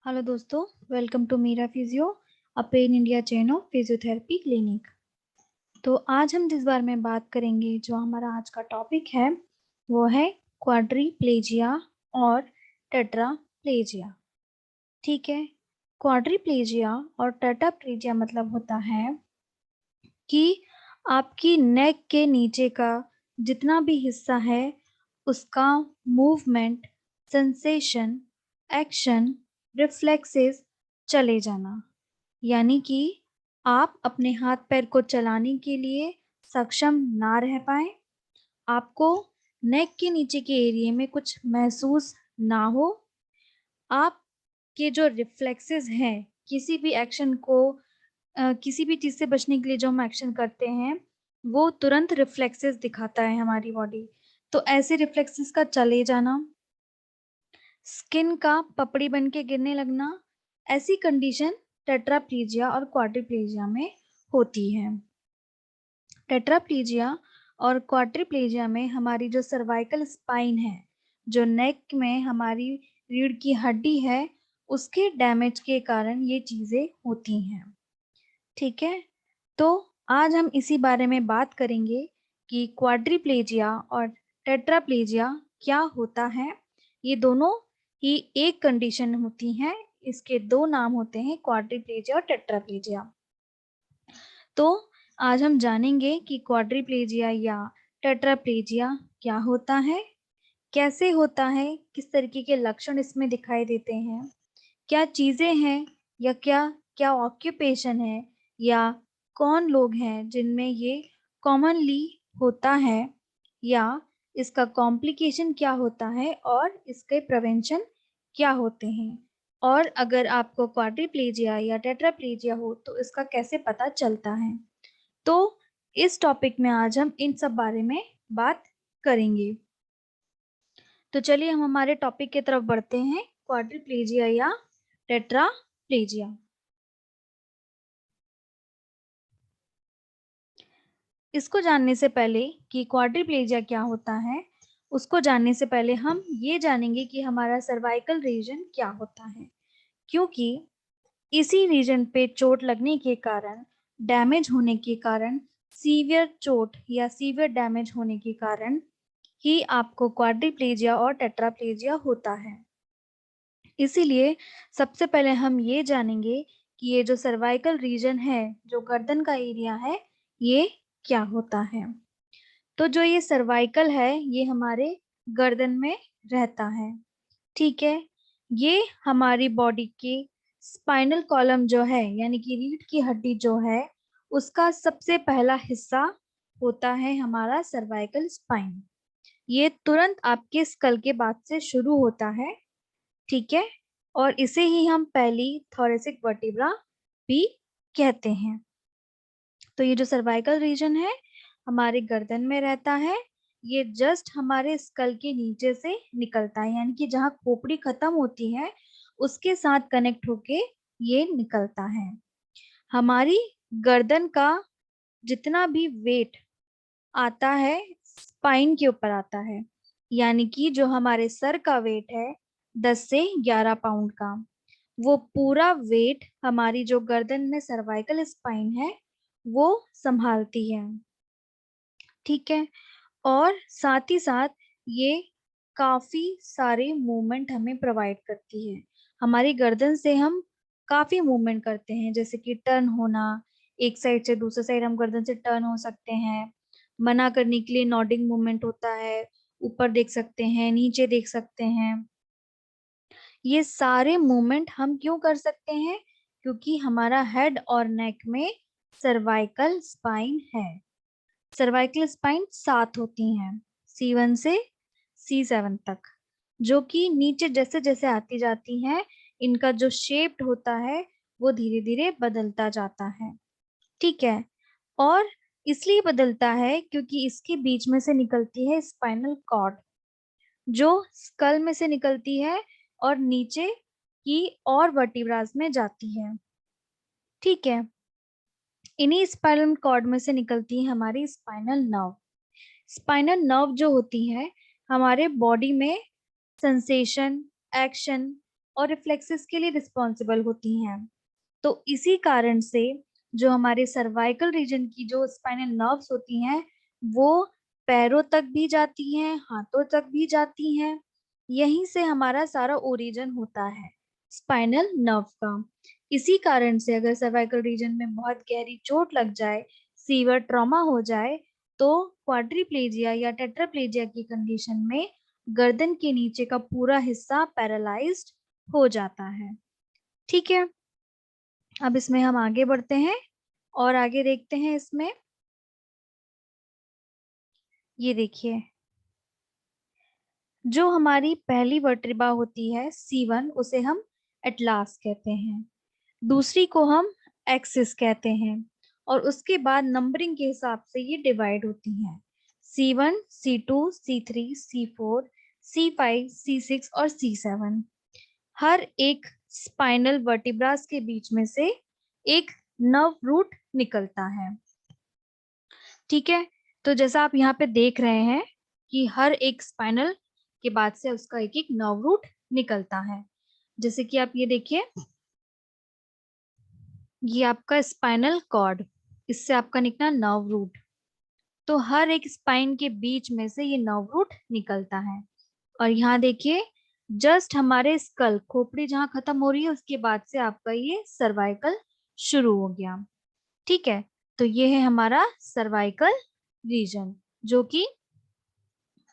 Hello दोस्तों, welcome to Meera physio, a pan India chain of physiotherapy clinic. तो आज हम जिस बारे में बात करेंगे, जो हमारा आज का टॉपिक है, वो है क्वाड्रीप्लेजिया और टेट्राप्लेजिया। ठीक है, क्वाड्रीप्लेजिया और टेट्राप्लेजिया मतलब होता है कि आपकी नेक के नीचे का जितना भी हिस्सा है उसका मूवमेंट, सेंसेशन, एक्शन, रिफ्लेक्सेस चले जाना। यानी कि आप अपने हाथ पैर को चलाने के लिए सक्षम ना रह पाए, आपको नेक के नीचे के एरिया में कुछ महसूस ना हो, आपके जो रिफ्लेक्सेस हैं किसी भी एक्शन को किसी भी चीज से बचने के लिए जो हम एक्शन करते हैं वो तुरंत रिफ्लेक्सेस दिखाता है हमारी बॉडी। तो ऐसे रिफ्लेक्सेस का चले जाना, स्किन का पपड़ी बन के गिरने लगना, ऐसी कंडीशन टेट्राप्लीजिया और क्वाड्रिप्लेजिया में होती है। टेट्राप्लीजिया और क्वाड्रिप्लेजिया में हमारी जो सर्वाइकल स्पाइन है, जो नेक में हमारी रीढ़ की हड्डी है, उसके डैमेज के कारण ये चीजें होती हैं। ठीक है, तो आज हम इसी बारे में बात करेंगे कि क्वाड्रिप्लेजिया और टेट्राप्लेजिया क्या होता है। ये दोनों ही एक कंडीशन होती हैं, इसके दो नाम होते हैं, क्वाड्रिप्लेजिया और टेट्राप्लेजिया। तो आज हम जानेंगे कि क्वाड्रिप्लेजिया या टेट्राप्लेजिया क्या होता है, कैसे होता है, किस तरीके के लक्षण इसमें दिखाई देते हैं, क्या चीजें हैं या क्या क्या ऑक्यूपेशन है या कौन लोग हैं जिनमें ये कॉमनली होता है, या इसका कॉम्प्लिकेशन क्या होता है और इसके प्रिवेंशन क्या होते हैं, और अगर आपको क्वाड्रिप्लेजिया या टेट्राप्लेजिया हो तो इसका कैसे पता चलता है। तो इस टॉपिक में आज हम इन सब बारे में बात करेंगे। तो चलिए हम हमारे टॉपिक की तरफ बढ़ते हैं, क्वाड्रिप्लेजिया या टेट्राप्लेजिया। इसको जानने से पहले कि क्वाड्रिप्लेजिया क्या होता है, उसको जानने से पहले हम ये जानेंगे कि हमारा सर्वाइकल रीजन क्या होता है, क्योंकि इसी रीजन पे चोट लगने के कारण, डैमेज होने के कारण, सीवियर चोट या सीवियर डैमेज होने के कारण ही आपको क्वाड्रिप्लेजिया और टेट्राप्लेजिया होता है। इसीलिए सबसे पहले हम ये जानेंगे कि ये जो सर्वाइकल रीजन है, जो गर्दन का एरिया है, ये क्या होता है। तो जो ये सर्वाइकल है ये हमारे गर्दन में रहता है। ठीक है, ये हमारी बॉडी के स्पाइनल कॉलम जो है, यानी कि रीढ़ की हड्डी जो है, उसका सबसे पहला हिस्सा होता है हमारा सर्वाइकल स्पाइन। ये तुरंत आपके स्कल के बाद से शुरू होता है। ठीक है, और इसे ही हम पहली थोरेसिक वर्टिब्रा भी कहते हैं। तो ये जो सर्वाइकल रीजन है हमारे गर्दन में रहता है, ये जस्ट हमारे स्कल के नीचे से निकलता है, यानी कि जहाँ खोपड़ी खत्म होती है उसके साथ कनेक्ट होके ये निकलता है। हमारी गर्दन का जितना भी वेट आता है स्पाइन के ऊपर आता है, यानी कि जो हमारे सर का वेट है 10 से 11 पाउंड का, वो पूरा वेट हमारी जो गर्दन में सर्वाइकल स्पाइन है वो संभालती है। ठीक है, और साथ ही साथ ये काफी सारे मूवमेंट हमें प्रोवाइड करती है। हमारी गर्दन से हम काफी मूवमेंट करते हैं, जैसे कि टर्न होना, एक साइड से दूसरे साइड हम गर्दन से टर्न हो सकते हैं, मना करने के लिए नॉडिंग मूवमेंट होता है, ऊपर देख सकते हैं, नीचे देख सकते हैं। ये सारे मूवमेंट हम क्यों कर सकते हैं? क्योंकि हमारा हेड और नेक में सर्वाइकल स्पाइन है। सर्वाइकल स्पाइन 7 होती हैं, C1 से C7 तक, जो कि नीचे जैसे जैसे आती जाती हैं इनका जो शेप होता है वो धीरे धीरे बदलता जाता है। ठीक है, और इसलिए बदलता है क्योंकि इसके बीच में से निकलती है स्पाइनल कॉर्ड, जो स्कल में से निकलती है और नीचे की और वर्टिब्रास में जाती है। ठीक है, इन्हीं स्पाइनल कॉर्ड में से निकलती है हमारी स्पाइनल नर्व। स्पाइनल नर्व जो होती है हमारे बॉडी में सेंसेशन, एक्शन, और रिफ्लेक्सेस के लिए रिस्पॉन्सिबल होती हैं। तो इसी कारण से जो हमारे सर्वाइकल रीजन की जो स्पाइनल नर्व्स होती हैं वो पैरों तक भी जाती हैं, हाथों तक भी जाती हैं। यहीं से हमारा सारा ओरिजिन होता है स्पाइनल नर्व का। इसी कारण से अगर सर्वाइकल रीजन में बहुत गहरी चोट लग जाए, सीवियर ट्रॉमा हो जाए, तो क्वाड्रिप्लेजिया या टेट्राप्लेजिया की कंडीशन में गर्दन के नीचे का पूरा हिस्सा पैरालाइज्ड हो जाता है। ठीक है, अब इसमें हम आगे बढ़ते हैं और आगे देखते हैं। इसमें ये देखिए, जो हमारी पहली वर्टेब्रा होती है C1, उसे हम एटलास कहते हैं, दूसरी को हम एक्सिस कहते हैं, और उसके बाद नंबरिंग के हिसाब से ये डिवाइड होती हैं C1, C2, C3, C4, C5, C6 और C7। हर एक स्पाइनल वर्टिब्रास के बीच में से एक नर्व रूट निकलता है। ठीक है, तो जैसा आप यहाँ पे देख रहे हैं कि हर एक स्पाइनल के बाद से उसका एक एक नर्व रूट निकलता है। जैसे कि आप ये देखिए, ये आपका स्पाइनल कॉर्ड, इससे आपका निकला नर्व रूट। तो हर एक स्पाइन के बीच में से ये नर्व रूट निकलता है। और यहाँ देखिए, जस्ट हमारे स्कल, खोपड़ी जहाँ खत्म हो रही है, उसके बाद से आपका ये सर्वाइकल शुरू हो गया। ठीक है, तो ये है हमारा सर्वाइकल रीजन, जो कि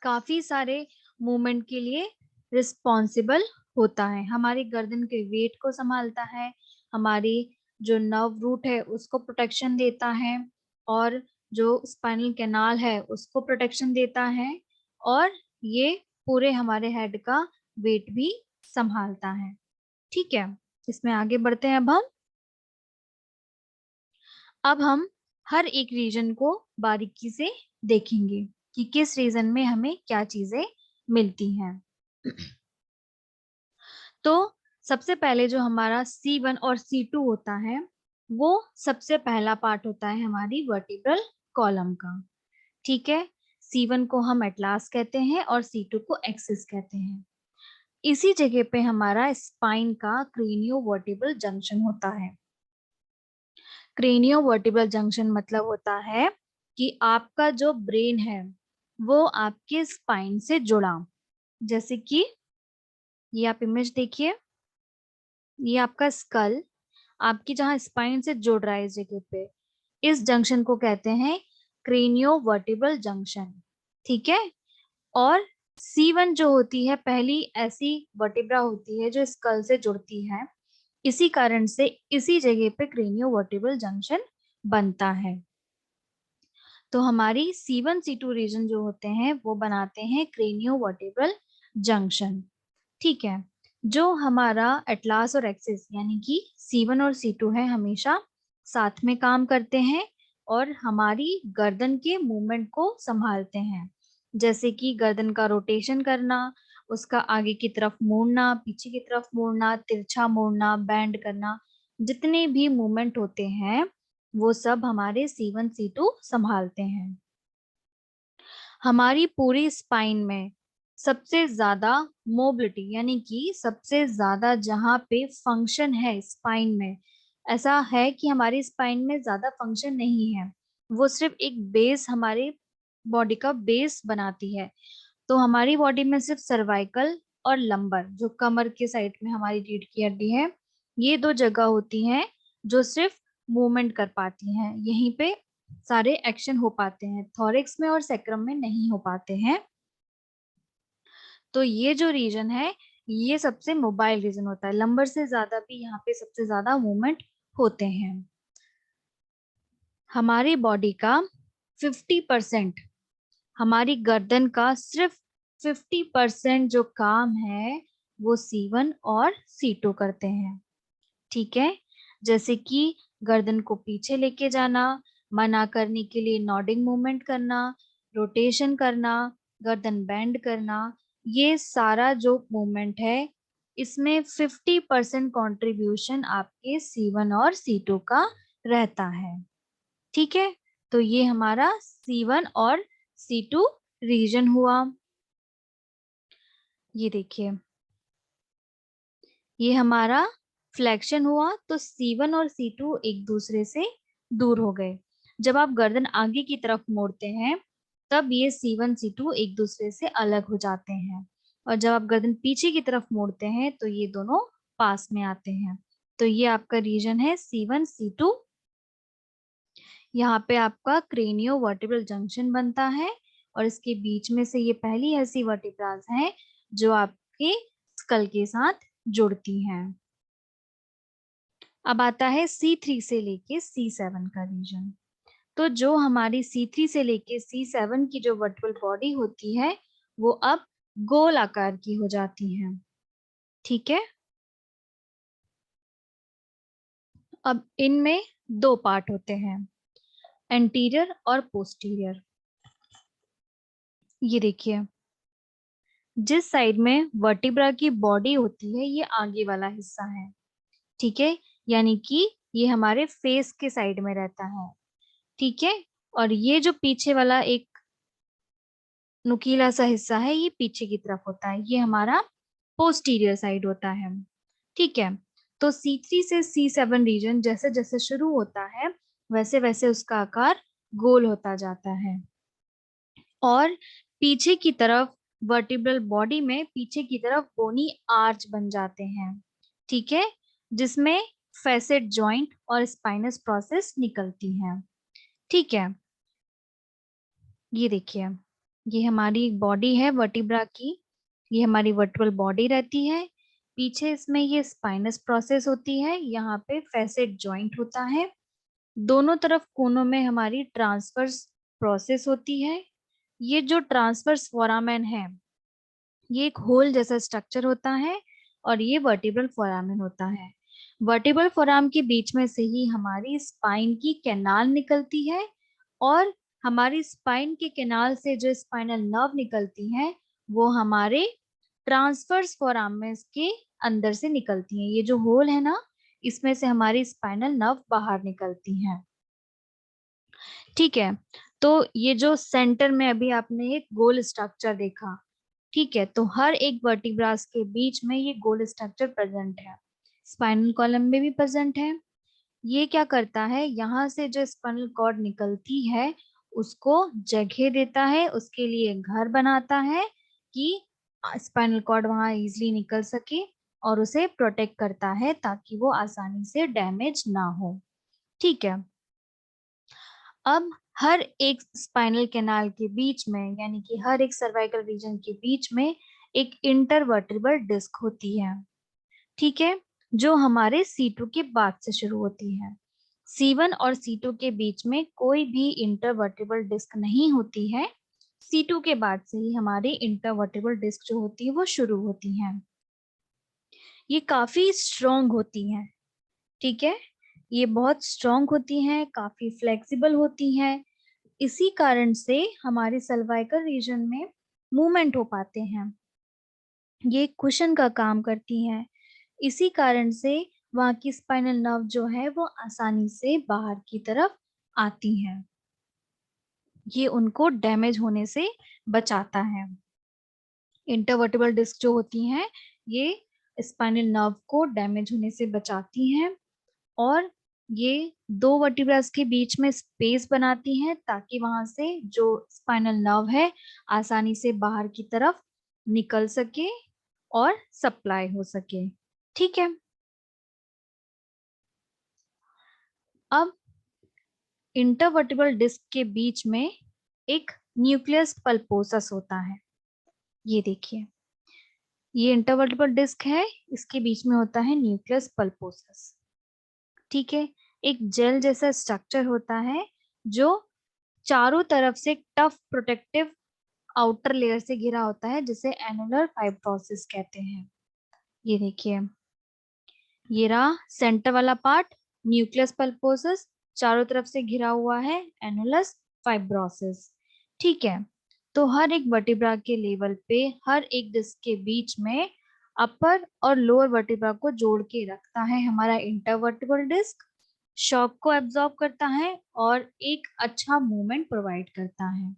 काफी सारे मूवमेंट के लिए रिस्पॉन्सिबल होता है। हमारी गर्दन के वेट को संभालता है, हमारी जो नर्व रूट है उसको प्रोटेक्शन देता है, और जो स्पाइनल कैनाल है उसको प्रोटेक्शन देता है, और ये पूरे हमारे हेड का वेट भी संभालता है। ठीक है, इसमें आगे बढ़ते हैं। अब हम हर एक रीजन को बारीकी से देखेंगे कि किस रीजन में हमें क्या चीजें मिलती हैं। तो सबसे पहले जो हमारा C1 और C2 होता है, वो सबसे पहला पार्ट होता है हमारी वर्टिब्रल कॉलम का। ठीक है, C1 को हम एटलास कहते हैं और C2 को एक्सिस कहते हैं। इसी जगह पे हमारा स्पाइन का क्रेनियो वर्टिब्रल जंक्शन होता है। क्रेनियो वर्टिब्रल जंक्शन मतलब होता है कि आपका जो ब्रेन है वो आपके स्पाइन से जुड़ा। जैसे कि ये आप इमेज देखिए, ये आपका स्कल आपकी जहां स्पाइन से जुड़ रहा है इस जगह पे, इस जंक्शन को कहते हैं क्रेनियो वर्टिब्रल जंक्शन। ठीक है, और C1 जो होती है पहली ऐसी वर्टिब्रा होती है जो स्कल से जुड़ती है। इसी कारण से इसी जगह पे क्रेनियो वर्टिब्रल जंक्शन बनता है। तो हमारी C1 C2 रीजन जो होते हैं वो बनाते हैं क्रेनियो वर्टिब्रल जंक्शन। ठीक है, जो हमारा एटलास और एक्सिस यानी कि C1 और C2 है, हमेशा साथ में काम करते हैं और हमारी गर्दन के मूवमेंट को संभालते हैं। जैसे कि गर्दन का रोटेशन करना, उसका आगे की तरफ मोड़ना, पीछे की तरफ मोड़ना, तिरछा मोड़ना, बैंड करना, जितने भी मूवमेंट होते हैं वो सब हमारे C1 C2 संभालते हैं। हमारी पूरी स्पाइन में सबसे ज्यादा मोबिलिटी यानी कि सबसे ज्यादा जहाँ पे फंक्शन है स्पाइन में, ऐसा है कि हमारी स्पाइन में ज्यादा फंक्शन नहीं है, वो सिर्फ एक बेस हमारे बॉडी का बेस बनाती है। तो हमारी बॉडी में सिर्फ सर्वाइकल और लंबर, जो कमर के साइड में हमारी रीढ़ की हड्डी है, ये दो जगह होती हैं जो सिर्फ मूवमेंट कर पाती हैं। यहीं पे सारे एक्शन हो पाते हैं, थोरिक्स में और सैक्रम में नहीं हो पाते हैं। तो ये जो रीजन है ये सबसे मोबाइल रीजन होता है, लंबर से ज्यादा भी यहाँ पे सबसे ज्यादा मूवमेंट होते हैं। हमारी बॉडी का 50%, हमारी गर्दन का सिर्फ 50% जो काम है वो C1 और C2 करते हैं। ठीक है, जैसे कि गर्दन को पीछे लेके जाना, मना करने के लिए नॉडिंग मूवमेंट करना, रोटेशन करना, गर्दन बेंड करना, ये सारा जो मूवमेंट है इसमें 50% कंट्रीब्यूशन आपके C1 और C2 का रहता है। ठीक है, तो ये हमारा C1 और C2 रीजन हुआ। ये देखिए, ये हमारा फ्लेक्शन हुआ तो C1 और C2 एक दूसरे से दूर हो गए। जब आप गर्दन आगे की तरफ मोड़ते हैं तब ये C1 C2 एक दूसरे से अलग हो जाते हैं, और जब आप गर्दन पीछे की तरफ मोड़ते हैं तो ये दोनों पास में आते हैं। तो ये आपका रीजन है C1 C2। यहाँ पे आपका क्रेनियो वर्टिब्रल जंक्शन बनता है और इसके बीच में से ये पहली ऐसी वर्टिब्रास है जो आपके स्कल के साथ जुड़ती हैं। अब आता है C3 से लेके C7 का रीजन। तो जो हमारी C3 से लेके C7 की जो वर्टिब्रल बॉडी होती है वो अब गोल आकार की हो जाती है। ठीक है, अब इनमें दो पार्ट होते हैं, एंटीरियर और पोस्टीरियर। ये देखिए, जिस साइड में वर्टिब्रा की बॉडी होती है ये आगे वाला हिस्सा है। ठीक है, यानी कि ये हमारे फेस के साइड में रहता है। ठीक है, और ये जो पीछे वाला एक नुकीला सा हिस्सा है ये पीछे की तरफ होता है, ये हमारा पोस्टीरियर साइड होता है। ठीक है, तो C3 से C7 रीजन जैसे जैसे शुरू होता है वैसे वैसे उसका आकार गोल होता जाता है, और पीछे की तरफ वर्टिब्रल बॉडी में पीछे की तरफ बोनी आर्च बन जाते हैं। ठीक है, जिसमें फैसेट जॉइंट और स्पाइनस प्रोसेस निकलती है। ठीक है, ये देखिए, ये हमारी बॉडी है वर्टिब्रा की, ये हमारी वर्टिब्रल बॉडी रहती है, पीछे इसमें ये स्पाइनस प्रोसेस होती है, यहाँ पे फैसेट जॉइंट होता है, दोनों तरफ कोनों में हमारी ट्रांसवर्स प्रोसेस होती है। ये जो ट्रांसवर्स फोरामेन है ये एक होल जैसा स्ट्रक्चर होता है और ये वर्टिब्रल फोरामेन होता है। वर्टिब्रल फोराम के बीच में से ही हमारी स्पाइन की कैनाल निकलती है, और हमारी स्पाइन के कैनाल से जो स्पाइनल नर्व निकलती है वो हमारे ट्रांसवर्स फोरामेन के अंदर से निकलती है। ये जो होल है ना, इसमें से हमारी स्पाइनल नर्व बाहर निकलती है। ठीक है, तो ये जो सेंटर में अभी आपने एक गोल स्ट्रक्चर देखा, ठीक है, तो हर एक वर्टिब्रास के बीच में ये गोल स्ट्रक्चर प्रेजेंट है, स्पाइनल कॉलम में भी प्रेजेंट है। ये क्या करता है, यहाँ से जो स्पाइनल कॉर्ड निकलती है उसको जगह देता है, उसके लिए घर बनाता है कि स्पाइनल कॉर्ड वहां इजिली निकल सके, और उसे प्रोटेक्ट करता है ताकि वो आसानी से डैमेज ना हो। ठीक है, अब हर एक स्पाइनल कैनाल के बीच में यानी कि हर एक सर्वाइकल रीजन के बीच में एक इंटरवर्टिब्रल डिस्क होती है। ठीक है, जो हमारे C2 के बाद से शुरू होती है। C1 और C2 के बीच में कोई भी इंटरवर्टिब्रल डिस्क नहीं होती है, C2 के बाद से ही हमारी इंटरवर्टिब्रल डिस्क जो होती है वो शुरू होती है। ये काफी स्ट्रोंग होती है। ठीक है, ये बहुत स्ट्रोंग होती हैं, काफी फ्लेक्सिबल होती हैं, इसी कारण से हमारे सर्वाइकल रीजन में मूवमेंट हो पाते हैं, ये कुशन का काम करती हैं। इसी कारण से वहाँ की स्पाइनल नर्व जो है वो आसानी से बाहर की तरफ आती हैं, ये उनको डैमेज होने से बचाता है। इंटरवर्टिब्रल डिस्क जो होती हैं ये स्पाइनल नर्व को डैमेज होने से बचाती हैं, और ये दो वर्टिब्रास के बीच में स्पेस बनाती हैं ताकि वहां से जो स्पाइनल नर्व है आसानी से बाहर की तरफ निकल सके और सप्लाई हो सके। ठीक है, अब इंटरवर्टिब्रल डिस्क के बीच में एक न्यूक्लियस पल्पोसस होता है। ये देखिए, ये इंटरवर्टिब्रल डिस्क है, इसके बीच में होता है न्यूक्लियस पल्पोसस। ठीक है, एक जेल जैसा स्ट्रक्चर होता है जो चारों तरफ से टफ प्रोटेक्टिव आउटर लेयर से घिरा होता है जिसे एनुलर फाइब्रोसिस कहते हैं। ये देखिए, ये रहा सेंटर वाला पार्ट, न्यूक्लियस पल्पोसस, चारों तरफ से घिरा हुआ है एनुलस फाइब्रोसिस। ठीक है, तो हर एक वर्टिब्रा के लेवल पे हर एक डिस्क के बीच में अपर और लोअर वर्टिब्रा को जोड़ के रखता है हमारा इंटरवर्टिब्रल डिस्क, शॉक को एब्जॉर्ब करता है और एक अच्छा मूवमेंट प्रोवाइड करता है।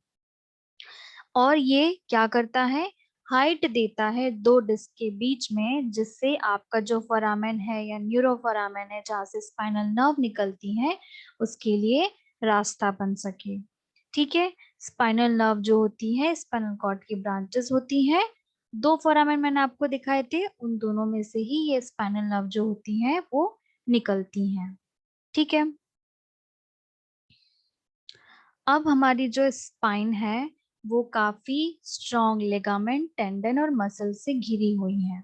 और ये क्या करता है, हाइट देता है दो डिस्क के बीच में, जिससे आपका जो फोरामेन है या न्यूरोफोरामेन है जहाँ से स्पाइनल नर्व निकलती है उसके लिए रास्ता बन सके। ठीक है, स्पाइनल नर्व जो होती है स्पाइनल कॉर्ड की ब्रांचेस होती हैं। दो फोरामेन मैंने आपको दिखाए थे, उन दोनों में से ही ये स्पाइनल नर्व जो होती हैं वो निकलती हैं। ठीक है, अब हमारी जो स्पाइन है वो काफी स्ट्रॉन्ग लिगामेंट, टेंडन और मसल से घिरी हुई है,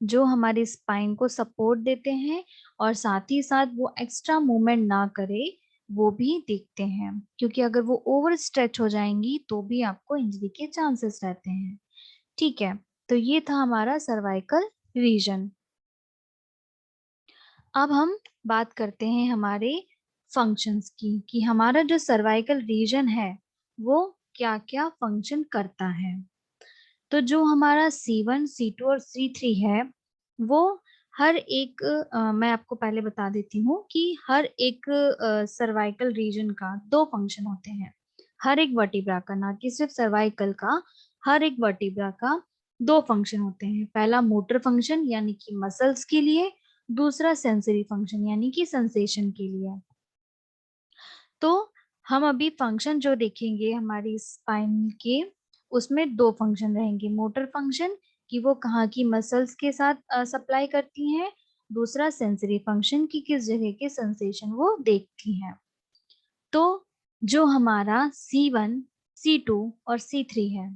जो हमारी स्पाइन को सपोर्ट देते हैं और साथ ही साथ वो एक्स्ट्रा मूवमेंट ना करे वो भी देखते हैं, क्योंकि अगर वो ओवर स्ट्रेच हो जाएंगी तो भी आपको इंजरी के चांसेस रहते हैं। ठीक है, तो ये था हमारा सर्वाइकल रीजन। अब हम बात करते हैं हमारे फंक्शंस की, कि हमारा जो सर्वाइकल रीजन है वो क्या क्या फंक्शन करता है। तो जो हमारा C1, C2 और C3 है वो हर एक मैं आपको पहले बता देती हूँ कि हर एक सर्वाइकल रीजन का दो फंक्शन होते हैं। हर एक वर्टिब्रा का, ना कि सिर्फ सर्वाइकल का, हर एक वर्टिब्रा का दो फंक्शन होते हैं। पहला मोटर फंक्शन यानी कि मसल्स के लिए, दूसरा सेंसरी फंक्शन यानी कि सेंसेशन के लिए। तो हम अभी फंक्शन जो देखेंगे हमारी स्पाइन के, उसमें दो फंक्शन रहेंगे। मोटर फंक्शन कि वो कहाँ की मसल्स के साथ सप्लाई करती हैं, दूसरा सेंसरी फंक्शन कि किस जगह के सेंसेशन वो देखती हैं। तो जो हमारा C1, C2 और C3 है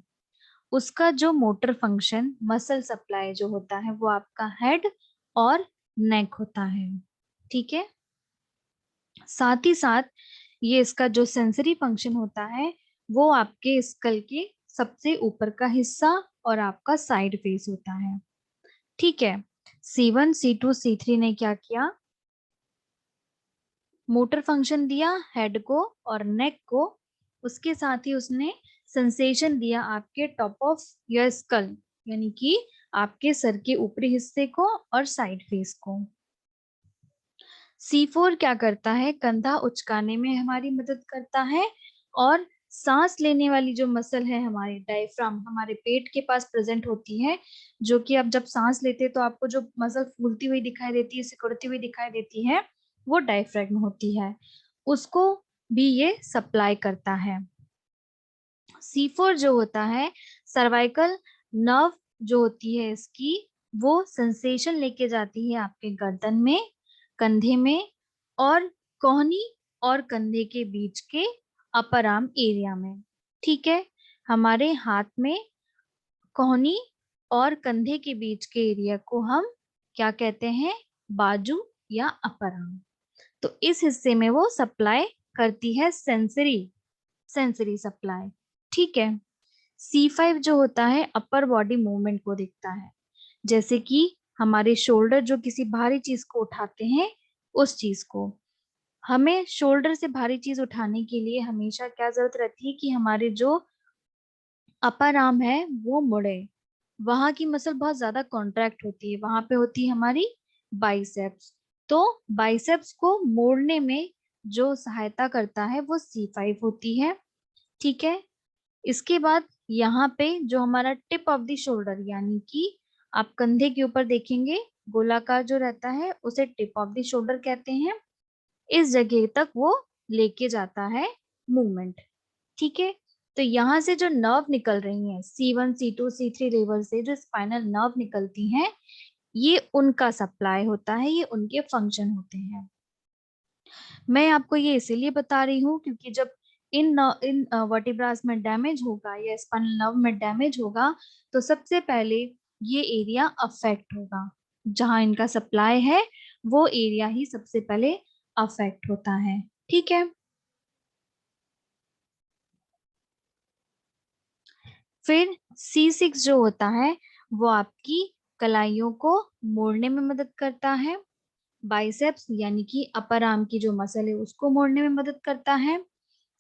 उसका जो मोटर फंक्शन मसल सप्लाई जो होता है वो आपका हेड और नेक होता है। ठीक है, साथ ही साथ ये इसका जो सेंसरी फंक्शन होता है वो आपके स्कल के सबसे ऊपर का हिस्सा और आपका साइड फेस होता है। ठीक है, C1, C2, C3 ने क्या किया, मोटर फंक्शन दिया हेड को और नेक को, उसके साथ ही उसने सेंसेशन दिया आपके टॉप ऑफ योर स्कल यानी कि आपके सर के ऊपरी हिस्से को और साइड फेस को। C4 क्या करता है, कंधा उचकाने में हमारी मदद करता है और सांस लेने वाली जो मसल है हमारी डायफ्राम हमारे पेट के पास प्रेजेंट होती है, जो कि आप जब सांस लेते हैं तो आपको जो मसल फूलती हुई दिखाई देती है, सिकुड़ती हुई दिखाई देती है, वो डायफ्राम होती है, उसको भी ये सप्लाई करता है। C4 जो होता है सर्वाइकल नर्व जो होती है इसकी, वो सेंसेशन लेके जाती है आपके गर्दन में, कंधे में और कोहनी और कंधे के बीच के अपर आर्म एरिया में। ठीक है, हमारे हाथ में कोहनी और कंधे के बीच के एरिया को हम क्या कहते हैं, बाजू या अपर आर्म। तो इस हिस्से में वो सप्लाई करती है सेंसरी सेंसरी सप्लाई। ठीक है, C5 जो होता है अपर बॉडी मूवमेंट को देखता है, जैसे कि हमारे शोल्डर जो किसी भारी चीज को उठाते हैं, उस चीज को हमें शोल्डर से भारी चीज उठाने के लिए हमेशा क्या जरूरत रहती है कि हमारे जो अपर आर्म है वो मुड़े, वहां की मसल बहुत ज्यादा कॉन्ट्रैक्ट होती है, वहां पे होती है हमारी बाइसेप्स। तो बाइसेप्स को मोड़ने में जो सहायता करता है वो C5 होती है। ठीक है, इसके बाद यहाँ पे जो हमारा टिप ऑफ द शोल्डर यानी कि आप कंधे के ऊपर देखेंगे गोलाकार जो रहता है उसे टिप ऑफ द शोल्डर कहते हैं, इस जगह तक वो लेके जाता है मूवमेंट। ठीक है, तो यहाँ से जो नर्व निकल रही है C1, C2, C3 लेवल से जो स्पाइनल नर्व निकलती हैं, ये उनका सप्लाई होता है, ये उनके फंक्शन होते हैं। मैं आपको ये इसीलिए बता रही हूँ क्योंकि जब इन वर्टिब्रास में डैमेज होगा या स्पाइनल नर्व में डैमेज होगा तो सबसे पहले ये एरिया अफेक्ट होगा, जहां इनका सप्लाई है वो एरिया ही सबसे पहले अफेक्ट होता है। ठीक है, फिर C6 जो होता है वो आपकी कलाइयों को मोड़ने में मदद करता है, बाइसेप्स यानी कि अपर आर्म की जो मसल है उसको मोड़ने में मदद करता है,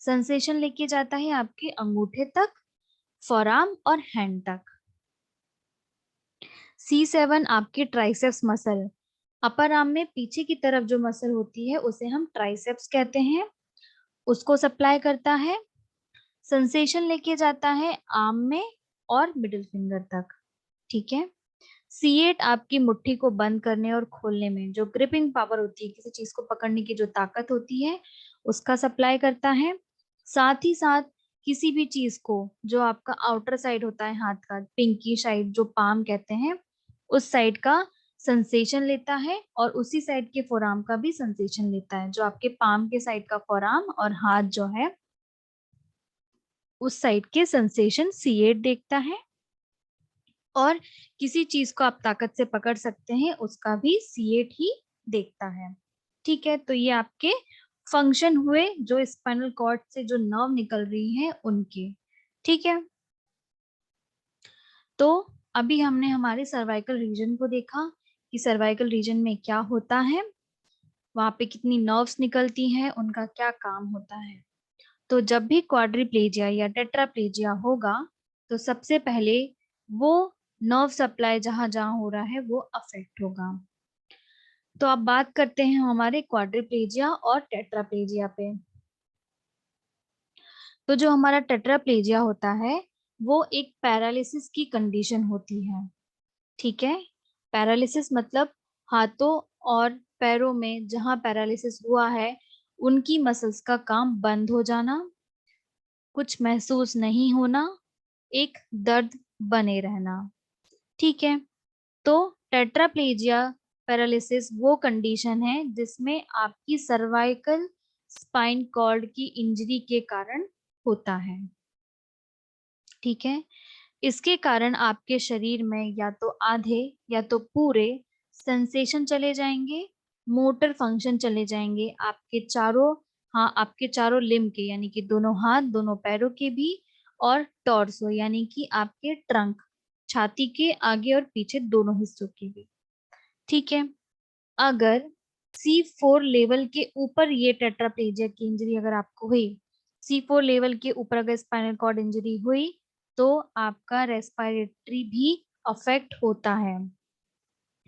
सेंसेशन लेके जाता है आपके अंगूठे तक, फोरआर्म और हैंड तक। C7 आपकी ट्राइसेप्स मसल, अपर आर्म में पीछे की तरफ जो मसल होती है उसे हम ट्राइसेप्स कहते हैं, उसको सप्लाई करता है, सेंसेशन लेके जाता है आर्म में और मिडिल फिंगर तक। ठीक है। C8 आपकी मुट्ठी को बंद करने और खोलने में जो ग्रिपिंग पावर होती है, किसी चीज को पकड़ने की जो ताकत होती है, उसका सप्लाई करता है। साथ ही साथ किसी भी चीज को, जो आपका आउटर साइड होता है हाथ का, पिंकी साइड जो पाम कहते हैं, उस साइड का सेंसेशन लेता है और उसी साइड के फोरआर्म का भी सेंसेशन लेता है। जो आपके पाम के साइड का फोरआर्म और हाथ जो है उस साइड के सेंसेशन C8 देखता है। और किसी चीज को आप ताकत से पकड़ सकते हैं, उसका भी C8 ही देखता है। ठीक है। तो ये आपके फंक्शन हुए जो स्पाइनल कॉर्ड से जो नर्व निकल रही है उनके। ठीक है। तो अभी हमने हमारे सर्वाइकल रीजन को देखा कि सर्वाइकल रीजन में क्या होता है, वहां पे कितनी नर्व्स निकलती हैं, उनका क्या काम होता है। तो जब भी क्वाड्रिप्लेजिया या टेट्राप्लेजिया होगा तो सबसे पहले वो नर्व सप्लाई जहां जहां हो रहा है वो अफेक्ट होगा। तो अब बात करते हैं हमारे क्वाड्रिप्लेजिया और टेट्राप्लेजिया पे। तो जो हमारा टेट्राप्लेजिया होता है वो एक पैरालिसिस की कंडीशन होती है। ठीक है। पैरालिसिस मतलब हाथों और पैरों में जहां पैरालिसिस हुआ है उनकी मसल्स का काम बंद हो जाना, कुछ महसूस नहीं होना, एक दर्द बने रहना। ठीक है। तो टेट्राप्लेजिया पैरालिसिस वो कंडीशन है जिसमें आपकी सर्वाइकल स्पाइन कॉर्ड की इंजरी के कारण होता है। ठीक है। इसके कारण आपके शरीर में या तो आधे या तो पूरे सेंसेशन चले जाएंगे, मोटर फंक्शन चले जाएंगे आपके चारों, हाँ आपके चारों लिम्ब के, यानी कि दोनों हाथ दोनों पैरों के भी, और टॉर्सो यानी कि आपके ट्रंक, छाती के आगे और पीछे दोनों हिस्सों के भी। ठीक है। अगर C4 लेवल के ऊपर ये टेट्राप्लेजिया की इंजरी अगर आपको हुई, C4 लेवल के ऊपर अगर स्पाइनल कॉर्ड इंजरी हुई तो आपका रेस्पिरेटरी भी अफेक्ट होता है।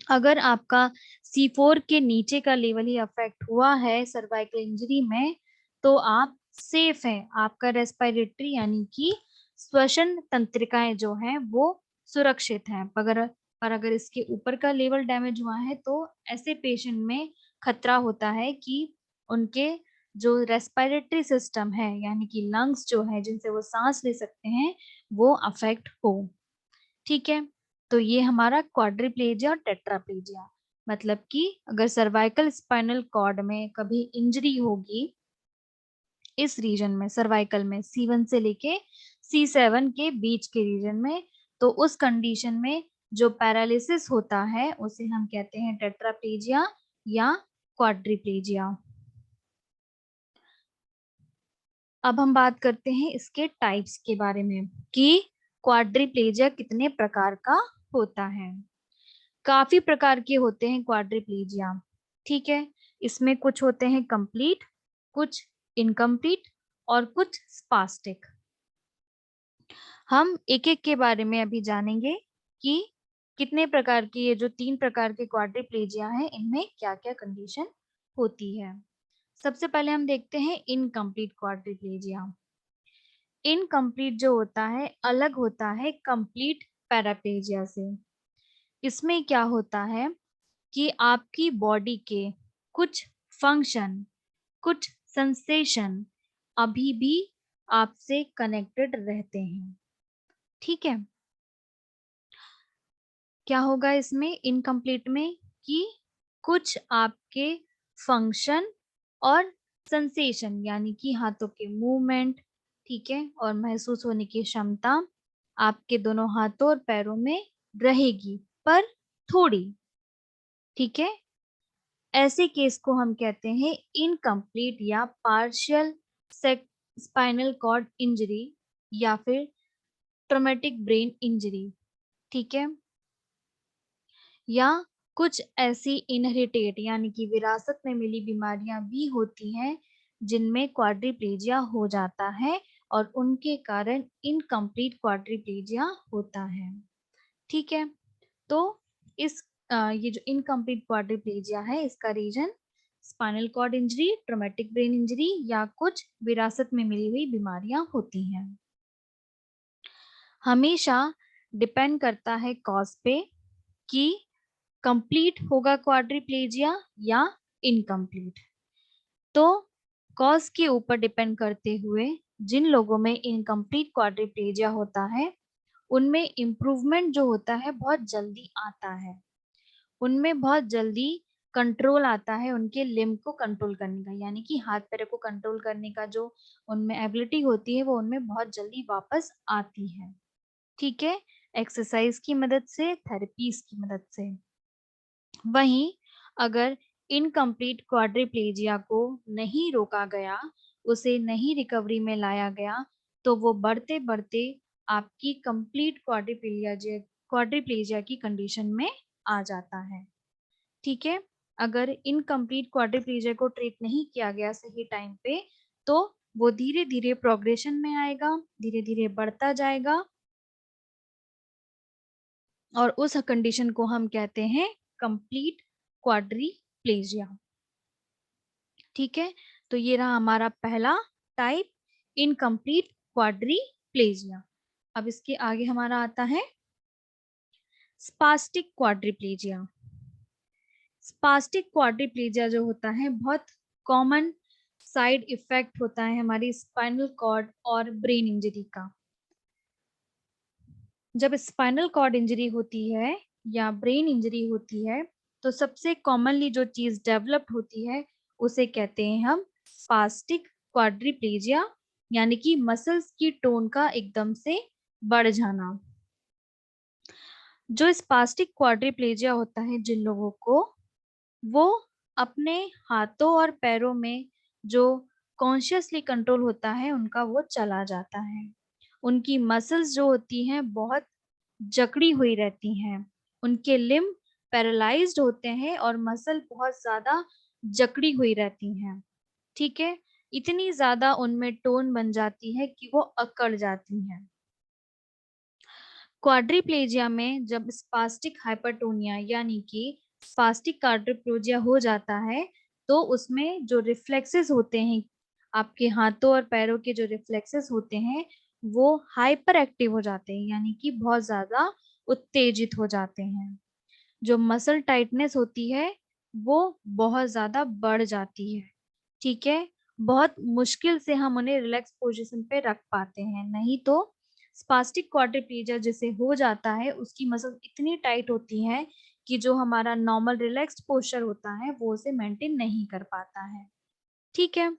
अगर आपका C4 के नीचे का लेवल ही अफेक्ट हुआ है सर्वाइकल इंजरी में तो आप सेफ हैं, आपका रेस्पिरेटरी यानी कि श्वसन तंत्रिकाएं जो हैं वो सुरक्षित हैं। पर अगर इसके ऊपर का लेवल डैमेज हुआ है तो ऐसे पेशेंट में खतरा होता है कि उनके जो रेस्पिरेटरी सिस्टम है यानी कि लंग्स जो है जिनसे वो सांस ले सकते हैं वो अफेक्ट हो। ठीक है। तो ये हमारा क्वाड्रिप्लेजिया और टेट्राप्लेजिया, मतलब कि अगर सर्वाइकल स्पाइनल कॉर्ड में कभी इंजरी होगी इस रीजन में, सर्वाइकल में C1 से लेके C7 के बीच के रीजन में, तो उस कंडीशन में जो पैरालिसिस होता है उसे हम कहते हैं टेट्राप्लेजिया या क्वाड्रिप्लेजिया। अब हम बात करते हैं इसके टाइप्स के बारे में कि क्वाड्रिप्लेजिया कितने प्रकार का होता है। काफी प्रकार के होते हैं क्वाड्रिप्लेजिया। ठीक है। इसमें कुछ होते हैं कंप्लीट, कुछ इनकम्प्लीट और कुछ स्पास्टिक। हम एक एक के बारे में अभी जानेंगे कि कितने प्रकार की, ये जो 3 प्रकार के क्वाड्रिप्लेजिया हैं इनमें क्या क्या कंडीशन होती है। सबसे पहले हम देखते हैं इनकम्प्लीट क्वाड्रिप्लेजिया। इनकम्प्लीट जो होता है अलग होता है कंप्लीट पैराप्लेजिया से। इसमें क्या होता है कि आपकी बॉडी के कुछ फंक्शन, कुछ सेंसेशन अभी भी आपसे कनेक्टेड रहते हैं। ठीक है। क्या होगा इसमें इनकम्प्लीट में कि कुछ आपके फंक्शन और सेंसेशन यानी कि हाथों के मूवमेंट, ठीक है, और महसूस होने की क्षमता आपके दोनों हाथों और पैरों में रहेगी पर थोड़ी। ठीक है। ऐसे केस को हम कहते हैं इनकम्प्लीट या पार्शियल स्पाइनल कॉर्ड इंजरी या फिर ट्रॉमेटिक ब्रेन इंजरी। ठीक है। या कुछ ऐसी इनहेरिटेड यानी कि विरासत में मिली बीमारियां भी होती हैं जिनमें क्वाड्रिप्लेजिया हो जाता है और उनके कारण इनकम्प्लीट क्वाड्रिप्लेजिया होता है। ठीक है। तो इस ये जो इनकम्प्लीट क्वाड्रिप्लेजिया है इसका reason spinal cord injury, traumatic brain injury या कुछ विरासत में मिली हुई बीमारियां होती हैं। हमेशा डिपेंड करता है कॉज पे कि कंप्लीट होगा क्वाड्रिप्लेजिया या इनकम्प्लीट। तो कॉज के ऊपर डिपेंड करते हुए जिन लोगों में इनकम्प्लीट क्वाड्रिप्लेजिया होता है उनमें इम्प्रूवमेंट जो होता है बहुत जल्दी आता है, उनमें बहुत जल्दी कंट्रोल आता है उनके लिम्ब को कंट्रोल करने का, यानी कि हाथ पैर को कंट्रोल करने का जो उनमें एबिलिटी होती है वो उनमें बहुत जल्दी वापस आती है। ठीक है, एक्सरसाइज की मदद से, थेरेपीज की मदद से। वहीं अगर इनकम्प्लीट क्वाड्रिप्लेजिया को नहीं रोका गया, उसे नहीं रिकवरी में लाया गया, तो वो बढ़ते बढ़ते आपकी कंप्लीट क्वाड्रिप्लेजिया की कंडीशन में आ जाता है। ठीक है, अगर इनकम्प्लीट क्वाड्रिप्लेजिया को ट्रीट नहीं किया गया सही टाइम पे तो वो धीरे धीरे प्रोग्रेशन में आएगा, धीरे धीरे बढ़ता जाएगा और उस कंडीशन को हम कहते हैं कंप्लीट क्वाड्रिप्लेजिया। ठीक है, तो ये रहा हमारा पहला टाइप, इनकम्प्लीट क्वाड्रिप्लेजिया। अब इसके आगे हमारा आता है स्पास्टिक क्वाड्रिप्लेजिया। स्पास्टिक क्वाड्रिप्लेजिया जो होता है बहुत कॉमन साइड इफेक्ट होता है हमारी स्पाइनल कॉर्ड और ब्रेन इंजरी का। जब स्पाइनल कॉर्ड इंजरी होती है या ब्रेन इंजरी होती है तो सबसे कॉमनली जो चीज डेवलप होती है उसे कहते हैं हम स्पास्टिक क्वाड्रिप्लेजिया, यानी कि मसल्स की टोन का एकदम से बढ़ जाना। जो स्पास्टिक क्वाड्रिप्लेजिया होता है जिन लोगों को, वो अपने हाथों और पैरों में जो कॉन्शियसली कंट्रोल होता है उनका वो चला जाता है। उनकी मसल्स जो होती हैं बहुत जकड़ी हुई रहती हैं, उनके लिम्ब पैरालाइज्ड होते हैं और मसल बहुत ज्यादा जकड़ी हुई रहती हैं। ठीक है, इतनी ज्यादा उनमें टोन बन जाती है कि वो अकड़ जाती हैं। क्वाड्रिप्लेजिया में जब स्पास्टिक हाइपरटोनिया यानी कि स्पास्टिक क्वाड्रिप्लेजिया हो जाता है तो उसमें जो रिफ्लेक्सेस होते हैं, आपके हाथों और पैरों के जो रिफ्लेक्सेस होते हैं वो हाइपर एक्टिव हो जाते हैं, यानी कि बहुत ज्यादा उत्तेजित हो जाते हैं। जो मसल टाइटनेस होती है वो बहुत ज्यादा बढ़ जाती है। ठीक है, बहुत मुश्किल से हम उन्हें रिलैक्स पोजीशन पे रख पाते हैं, नहीं तो स्पास्टिक क्वाड्रिप्लेजिया जिसे हो जाता है उसकी मसल इतनी टाइट होती है कि जो हमारा नॉर्मल रिलैक्स्ड पोस्चर होता है वो उसे मेंटेन नहीं कर पाता है। ठीक है,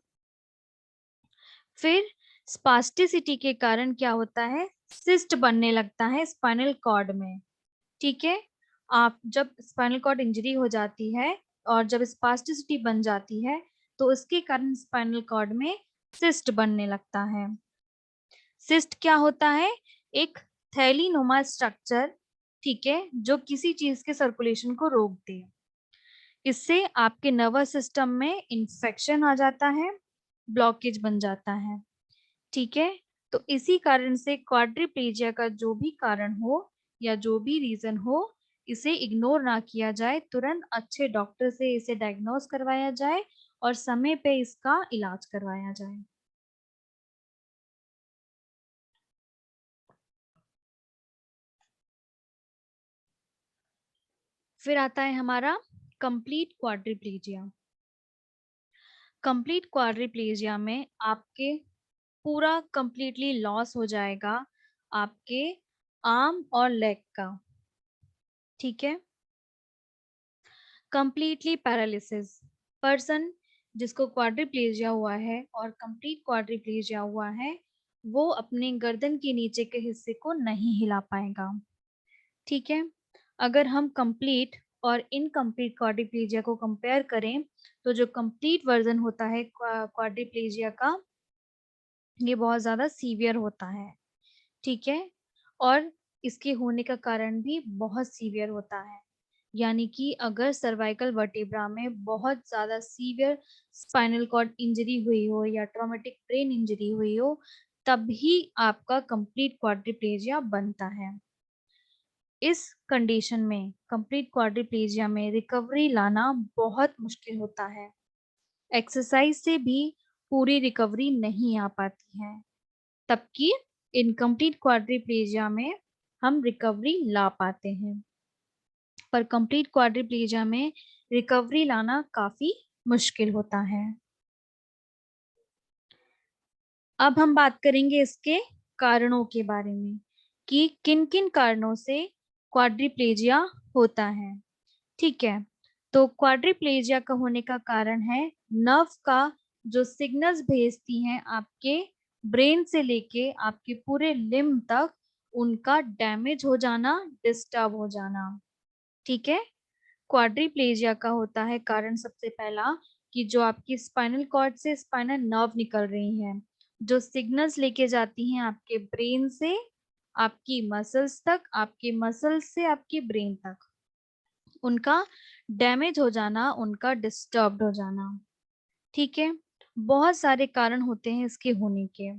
फिर स्पास्टिसिटी के कारण क्या होता है, सिस्ट बनने लगता है स्पाइनल कॉर्ड में। ठीक है, आप जब स्पाइनल कॉर्ड इंजरी हो जाती है और जब स्पास्टिसिटी बन जाती है तो इसके कारण स्पाइनल कॉर्ड में सिस्ट बनने लगता है। सिस्ट क्या होता है, एक थैलीनुमा स्ट्रक्चर, ठीक है, जो किसी चीज के सर्कुलेशन को रोक दे। इससे आपके नर्वस सिस्टम में इंफेक्शन आ जाता है, ब्लॉकेज बन जाता है। ठीक है, तो इसी कारण से क्वाड्रिप्लेजिया का जो भी कारण हो या जो भी रीजन हो, इसे इग्नोर ना किया जाए, तुरंत अच्छे डॉक्टर से इसे डायग्नोज करवाया जाए और समय पे इसका इलाज करवाया जाए। फिर आता है हमारा कंप्लीट क्वाड्रिप्लेजिया। कंप्लीट क्वाड्रिप्लेजिया में आपके पूरा कंप्लीटली लॉस हो जाएगा आपके आर्म और लेग का। ठीक है, कंप्लीटली पैरालिसिस। पर्सन जिसको क्वाड्रिप्लेजिया हुआ है और कंप्लीट क्वाड्रिप्लेजिया हुआ है वो अपने गर्दन के नीचे के हिस्से को नहीं हिला पाएगा। ठीक है, अगर हम कंप्लीट और इनकम्प्लीट क्वाड्रिप्लेजिया को कंपेयर करें तो जो कंप्लीट वर्जन होता है क्वाड्रिप्लेजिया का ये बहुत ज्यादा सीवियर होता है। ठीक है, और इसके होने का कारण भी बहुत सीवियर होता है, यानी कि अगर सर्वाइकल वर्टिब्रा में बहुत ज्यादा सीवियर स्पाइनल कॉर्ड इंजरी हुई हो या ट्रॉमेटिक ब्रेन इंजरी हुई हो तभी आपका कंप्लीट क्वाड्रिप्लेजिया बनता है। इस कंडीशन में कंप्लीट क्वाड्रिप्लेजिया में रिकवरी लाना बहुत मुश्किल होता है, एक्सरसाइज से भी पूरी रिकवरी नहीं आ पाती है, तब की इनकम्प्लीट क्वाड्रिप्लेजिया में हम रिकवरी ला पाते हैं, पर कंप्लीट क्वाड्रिप्लेजिया में रिकवरी लाना काफी मुश्किल होता है। अब हम बात करेंगे इसके कारणों के बारे में कि किन किन कारणों से क्वाड्रिप्लेजिया होता है। ठीक है, तो क्वाड्रिप्लेजिया का होने का कारण है नर्व का जो सिग्नल्स भेजती हैं आपके ब्रेन से लेके आपके पूरे लिम्ब तक, उनका डैमेज हो जाना, डिस्टर्ब हो जाना। ठीक है, क्वाड्रिप्लेजिया का होता है कारण सबसे पहला कि जो आपकी स्पाइनल कॉर्ड से स्पाइनल नर्व निकल रही हैं, जो सिग्नल्स लेके जाती हैं आपके ब्रेन से आपकी मसल्स तक, आपके मसल्स से आपके ब्रेन तक, उनका डैमेज हो जाना, उनका डिस्टर्ब्ड हो जाना। ठीक है, बहुत सारे कारण होते हैं इसके होने के।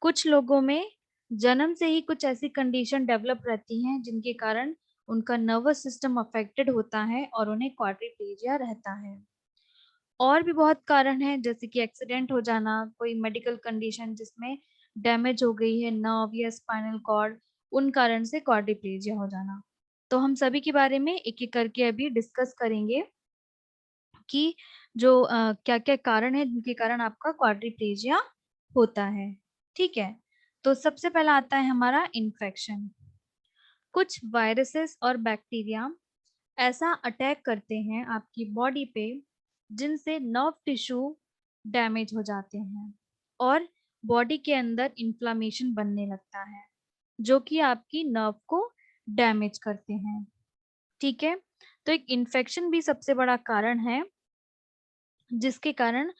कुछ लोगों में जन्म से ही कुछ ऐसी कंडीशन डेवलप रहती हैं जिनके कारण उनका नर्वस सिस्टम अफेक्टेड होता है और उन्हें क्वाड्रिप्लेजिया रहता है। और भी बहुत कारण हैं, जैसे कि एक्सीडेंट हो जाना, कोई मेडिकल कंडीशन जिसमें डैमेज हो गई है नर्व या स्पाइनल कॉर्ड, उन कारण से क्वाड्रिप्लेजिया हो जाना। तो हम सभी के बारे में एक एक करके अभी डिस्कस करेंगे कि जो क्या-क्या कारण है जिनके कारण आपका क्वाड्रिप्लेजिया होता है। ठीक है, तो सबसे पहला आता है हमारा इन्फेक्शन। कुछ वायरसेस और बैक्टीरिया ऐसा अटैक करते हैं आपकी बॉडी पे जिनसे नर्व टिश्यू डैमेज हो जाते हैं और बॉडी के अंदर इन्फ्लामेशन बनने लगता है जो कि आपकी नर्व को डैमेज करते हैं। ठीक है, तो एक इन्फेक्शन भी सबसे बड़ा कारण है जिसके कारण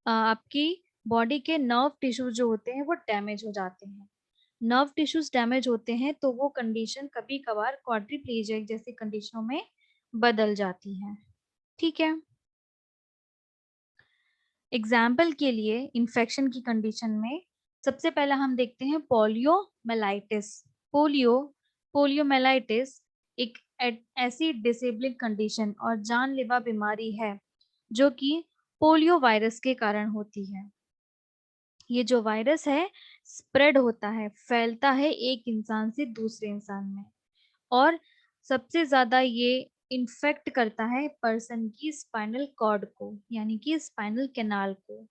आपकी बॉडी के नर्व टिश्यूज जो होते हैं वो डैमेज हो जाते हैं। नर्व टिश्यूज डैमेज होते हैं तो वो कंडीशन कभी कभार क्वाड्रिप्लेजिया जैसी कंडीशनों में बदल जाती है। ठीक है, एग्जाम्पल के लिए इन्फेक्शन की कंडीशन में सबसे पहला हम देखते हैं पोलियोमेलाइटिस। पोलियोमेलाइटिस एक ऐसी डिसेबलिंग कंडीशन और जानलेवा बीमारी है जो कि पोलियो वायरस के कारण होती है। ये जो वायरस है स्प्रेड होता है, फैलता है एक इंसान से दूसरे इंसान में, और सबसे ज्यादा ये इन्फेक्ट करता है पर्सन की स्पाइनल कॉर्ड को, यानी कि स्पाइनल कैनाल को।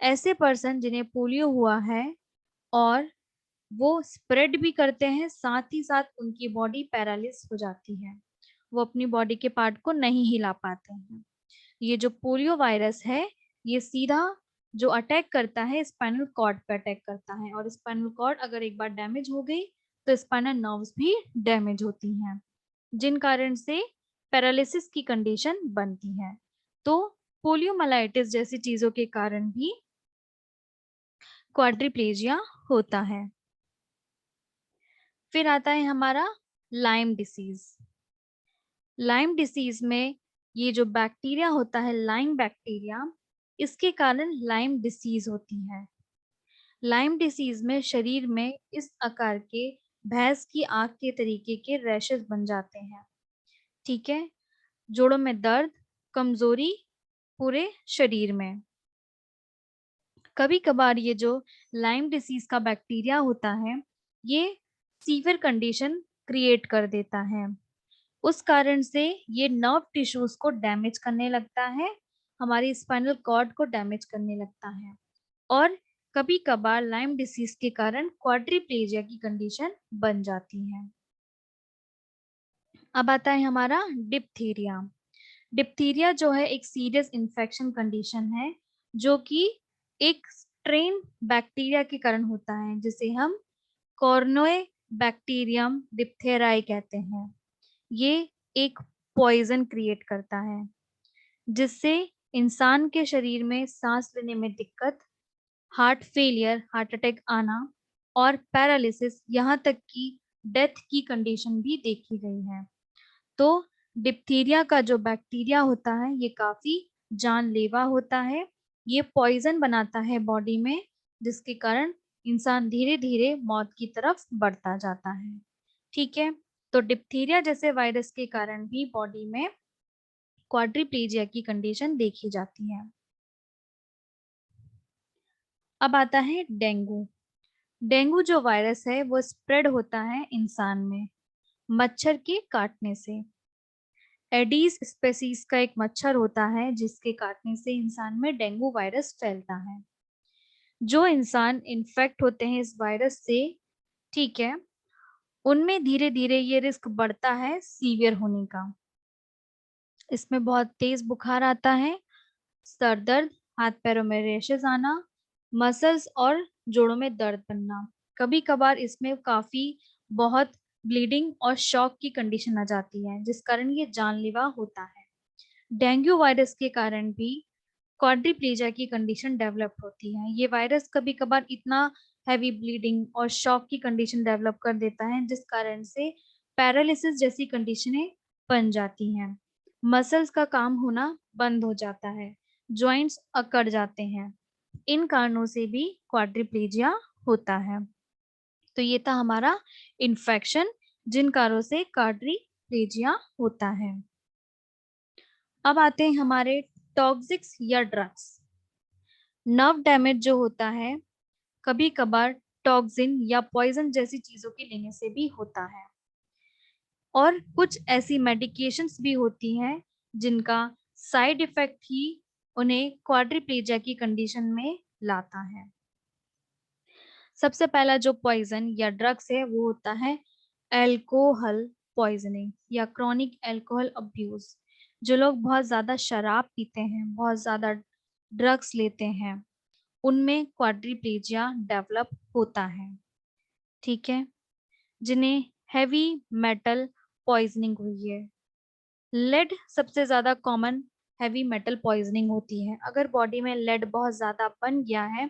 ऐसे पर्सन जिन्हें पोलियो हुआ है और वो स्प्रेड भी करते हैं, साथ ही साथ उनकी बॉडी पैरालिस हो जाती है, वो अपनी बॉडी के पार्ट को नहीं हिला पाते हैं। ये जो पोलियो वायरस है ये सीधा जो अटैक करता है स्पाइनल कॉर्ड पे अटैक करता है, और स्पाइनल कॉर्ड अगर एक बार डैमेज हो गई तो स्पाइनल नर्व्स भी डैमेज होती हैं, जिन कारण से पैरालिसिस की कंडीशन बनती है। तो पोलियोमाइलाइटिस जैसी चीजों के कारण भी क्वाड्रिप्लेजिया होता है। फिर आता है हमारा लाइम डिसीज। लाइम डिसीज में ये जो बैक्टीरिया होता है लाइम बैक्टीरिया, इसके कारण लाइम डिसीज होती है। लाइम डिसीज में शरीर में इस आकार के भैंस की आंख के तरीके के रैशेस बन जाते हैं। ठीक है, जोड़ों में दर्द, कमजोरी पूरे शरीर में। कभी कभार ये जो लाइम डिसीज का बैक्टीरिया होता है ये सीवियर कंडीशन क्रिएट कर देता है, उस कारण से ये नर्व टिश्यूज को डैमेज करने लगता है, हमारी स्पाइनल कॉर्ड को डैमेज करने लगता है, और कभी कभार लाइम डिसीज के कारण क्वाड्रिप्लेजिया की कंडीशन बन जाती है। अब आता है हमारा डिप्थीरिया। डिप्थीरिया जो है एक सीरियस इन्फेक्शन कंडीशन है जो कि एक स्ट्रेन बैक्टीरिया के कारण होता है जिसे हम कॉर्नोए बैक्टीरियम डिप्थेराई कहते हैं। ये एक पॉइजन क्रिएट करता है जिससे इंसान के शरीर में सांस लेने में दिक्कत, हार्ट फेलियर, हार्ट अटैक आना और पैरालिसिस, यहाँ तक कि डेथ की कंडीशन भी देखी गई है। तो डिप्थीरिया का जो बैक्टीरिया होता है ये काफी जानलेवा होता है, ये पॉइजन बनाता है बॉडी में जिसके कारण इंसान धीरे धीरे मौत की तरफ बढ़ता जाता है। ठीक है, तो डिप्थीरिया जैसे वायरस के कारण भी बॉडी में क्वाड्रिप्लेजिया की कंडीशन देखी जाती है। अब आता है डेंगू। डेंगू जो वायरस है वो स्प्रेड होता है इंसान में मच्छर के काटने से। एडीज स्पेसीज का एक मच्छर होता है जिसके काटने से इंसान में डेंगू वायरस फैलता है। जो इंसान इन्फेक्ट होते हैं इस वायरस से, ठीक है, उनमें धीरे धीरे ये रिस्क बढ़ता है सीवियर होने का। इसमें बहुत तेज बुखार आता है, सर दर्द, हाथ पैरों में रैशेज आना, मसल्स और जोड़ों में दर्द बनना। कभी कभार इसमें काफी बहुत ब्लीडिंग और शॉक की कंडीशन आ जाती है जिस कारण ये जानलेवा होता है। डेंगू वायरस के कारण भी क्वाड्रिप्लेजिया की कंडीशन डेवलप होती है। ये वायरस कभी कभार इतना हैवी ब्लीडिंग और शॉक की कंडीशन डेवलप कर देता है जिस कारण से पैरालिसिस जैसी कंडीशनें बन जाती हैं। मसल्स का काम होना बंद हो जाता है, जॉइंट्स अकड़ जाते हैं। इन कारणों से भी क्वाड्रिप्लेजिया होता है। तो ये था हमारा इन्फेक्शन जिन कारणों से क्वाड्रिप्लेजिया होता है। अब आते हैं हमारे टॉक्सिक्स या ड्रग्स। नर्व डैमेज जो होता है कभी कभार टॉक्सिन या पॉइजन जैसी चीजों के लेने से भी होता है। और कुछ ऐसी मेडिकेशंस भी होती हैं जिनका साइड इफेक्ट ही उन्हें क्वाड्रिप्लेजिया की कंडीशन में लाता है। सबसे पहला जो पॉइजन या ड्रग्स है वो होता है एल्कोहल पॉइजनिंग या क्रॉनिक एल्कोहल अब्यूज। जो लोग बहुत ज्यादा शराब पीते हैं, बहुत ज्यादा ड्रग्स लेते हैं, उनमें क्वाड्रिप्लेजिया डेवलप होता है। ठीक है, जिन्हें हैवी मेटल पॉइजनिंग हुई है। लेड सबसे ज्यादा कॉमन हैवी मेटल पॉइजनिंग होती है। अगर बॉडी में लेड बहुत ज्यादा बन गया है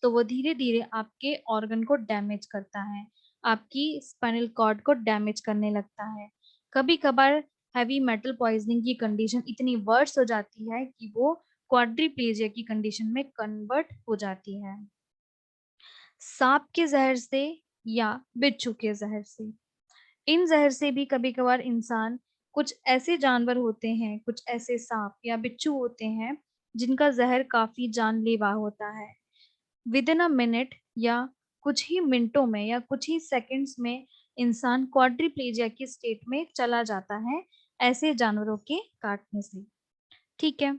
तो वो धीरे धीरे आपके ऑर्गन को डैमेज करता है, आपकी स्पाइनल कॉर्ड को डैमेज करने लगता है। कभी कभार हैवी मेटल पॉइजनिंग की कंडीशन इतनी वर्स हो जाती है कि वो क्वाड्रिप्लेजिया की कंडीशन में कन्वर्ट हो जाती है। सांप के जहर से या बिच्छू के जहर से, इन जहर से भी कभी कभार इंसान, कुछ ऐसे जानवर होते हैं, कुछ ऐसे सांप या बिच्छू होते हैं जिनका जहर काफी जानलेवा होता है। विद इन अ मिनट या कुछ ही मिनटों में या कुछ ही सेकंड्स में इंसान क्वाड्रिप्लेजिया की स्टेट में चला जाता है ऐसे जानवरों के काटने से। ठीक है,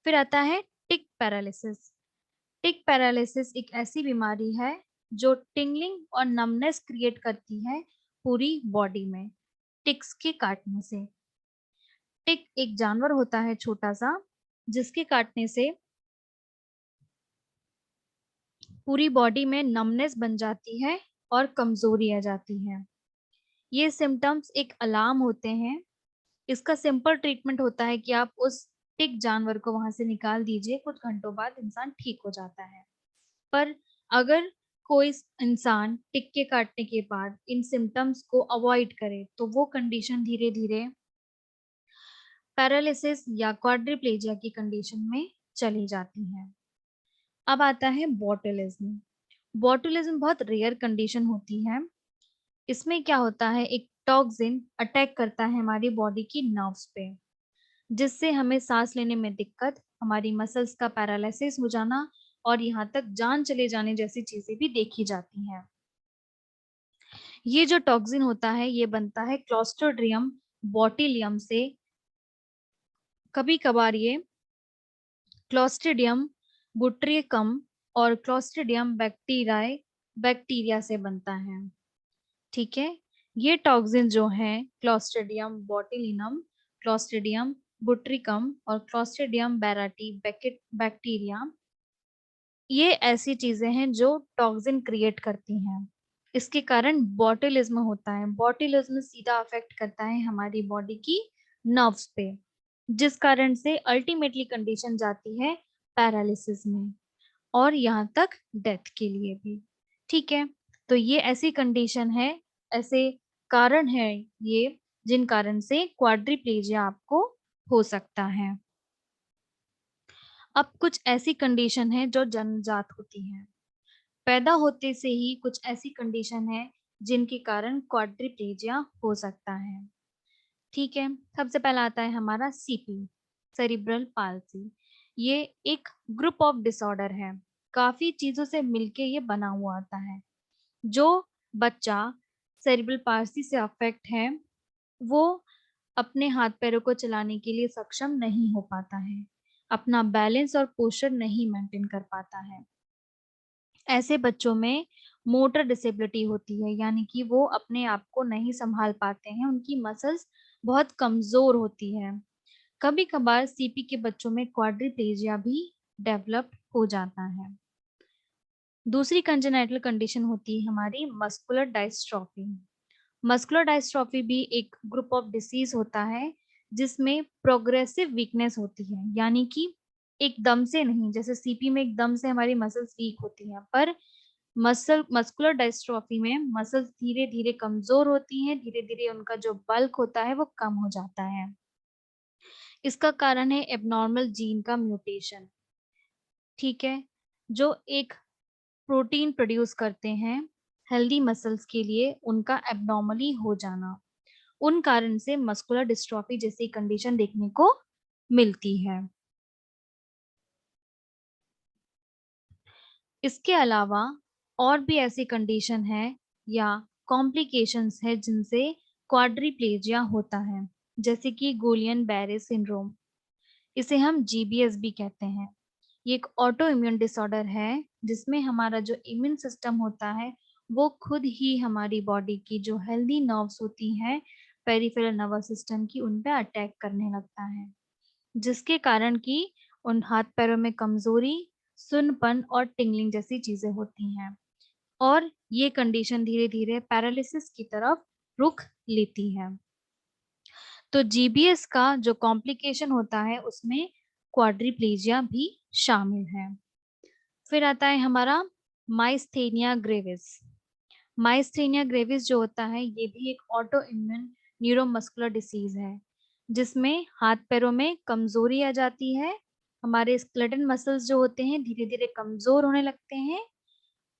फिर आता है टिक पैरालिसिस। टिक पैरालिसिस एक ऐसी बीमारी है जो टिंगलिंग और नमनेस क्रिएट करती है पूरी बॉडी में टिक्स के काटने से। टिक एक जानवर होता है छोटा सा जिसके काटने से पूरी बॉडी में नमनेस बन जाती है और कमजोरी आ जाती है। ये सिम्टम्स एक अलार्म होते हैं। इसका सिंपल ट्रीटमेंट होता है कि आप उस टिक जानवर को वहां से निकाल दीजिए, कुछ घंटों बाद इंसान ठीक हो जाता है। पर अगर कोई इंसान टिक के काटने के बाद इन सिम्टम्स को अवॉइड करे तो वो कंडीशन धीरे धीरे पैरालिसिस या क्वाड्रिप्लेजिया की कंडीशन में चली जाती है। अब आता है बॉटुलिज्म। बॉटुलिज्म बहुत रेयर कंडीशन होती है। इसमें क्या होता है, एक टॉक्सिन अटैक करता है हमारी बॉडी की नर्व्स पे जिससे हमें सांस लेने में दिक्कत, हमारी मसल्स का पैरालिसिस हो जाना और यहाँ तक जान चले जाने जैसी चीजें भी देखी जाती हैं। ये जो टॉक्सिन होता है ये बनता है क्लोस्ट्रीडियम बोtulinum से। कभी कभार ये क्लोस्ट्रीडियम बुट्रिकम और क्लोस्ट्रीडियम बैक्टीरियाई बैक्टीरिया से बनता है। ठीक है, ये टॉक्सिन जो है क्लोस्ट्रीडियम बोtulinum, क्लोस्ट्रीडियम बुट्रिकम और क्लोस्ट्रीडियम बैराटी बैक्टीरिया, ये ऐसी चीजें हैं जो टॉक्सिन क्रिएट करती हैं। इसके कारण बॉटुलिज्म होता है। बॉटुलिज्म सीधा अफेक्ट करता है हमारी बॉडी की नर्व्स पे जिस कारण से अल्टीमेटली कंडीशन जाती है पैरालिसिस में और यहाँ तक डेथ के लिए भी। ठीक है, तो ये ऐसी कंडीशन है, ऐसे कारण है ये जिन कारण से क्वाड्रिप्लेजिया आपको हो सकता है। अब कुछ ऐसी कंडीशन है जो जन्मजात होती है। पैदा होते से ही कुछ ऐसी कंडीशन है जिनके कारण क्वाड्रिप्लेजिया हो सकता है। ठीक है, सबसे पहला आता है हमारा सीपी, सेरिब्रल पाल्सी। ये एक ग्रुप ऑफ डिसऑर्डर है। काफी चीजों से मिलके ये बना हुआ आता है। जो बच्चा सेरिब्रल पाल्सी से अफेक्ट है, वो अपने हाथ पैरों को चलाने के लिए सक्षम नहीं हो पाता है, अपना बैलेंस और पोस्चर नहीं मेंटेन कर पाता है। ऐसे बच्चों में मोटर डिसेबिलिटी होती है, यानी कि वो अपने आप को नहीं संभाल पाते हैं, उनकी मसल्स बहुत कमजोर होती है। कभी कभार सीपी के बच्चों में क्वाड्रिप्लेजिया भी डेवलप हो जाता है। दूसरी कंजेनाइटल कंडीशन होती है हमारी मस्कुलर डायस्ट्रोफी। मस्कुलर डायस्ट्रोफी भी एक ग्रुप ऑफ डिसीज होता है जिसमें प्रोग्रेसिव वीकनेस होती है, यानी कि एकदम से नहीं, जैसे सीपी में एकदम से हमारी मसल्स वीक होती हैं, पर मस्कुलर डायस्ट्रोफी में मसल्स धीरे धीरे कमजोर होती हैं, धीरे धीरे उनका जो बल्क होता है वो कम हो जाता है। इसका कारण है एबनॉर्मल जीन का म्यूटेशन। ठीक है, जो एक प्रोटीन प्रोड्यूस करते हैं हेल्दी मसल्स के लिए, उनका एबनॉर्मली हो जाना, उन कारण से मस्कुलर डिस्ट्रॉफी जैसी कंडीशन देखने को मिलती है। इसके अलावा और भी ऐसी कंडीशन है या कॉम्प्लिकेशंस है जिनसे क्वाड्रिप्लेजिया होता है, जैसे कि गुलियन बैरे सिंड्रोम। इसे हम जीबीएस भी कहते हैं। ये एक ऑटो इम्यून डिसऑर्डर है जिसमें हमारा जो इम्यून सिस्टम होता है वो खुद ही हमारी बॉडी की जो हेल्दी नर्व्स होती हैं, पेरिफेरल नर्वस सिस्टम की, उन पे अटैक करने लगता है, जिसके कारण कि उन हाथ पैरों में कमजोरी, सुन्नपन और टिंगलिंग जैसी चीजें होती हैं, और ये कंडीशन धीरे धीरे पैरालिसिस की तरफ रुख लेती है। तो जीबीएस का जो कॉम्प्लिकेशन होता है उसमें क्वाड्रिप्लेजिया भी शामिल है। फिर आता है हमारा माइस्थेनिया ग्रेविस। माइस्थेनिया ग्रेविस जो होता है ये भी एक ऑटो इम्यून न्यूरोमस्कुलर डिसीज है, जिसमें हाथ पैरों में कमजोरी आ जाती है, हमारे स्केलेटन मसल्स जो होते हैं धीरे धीरे कमजोर होने लगते हैं,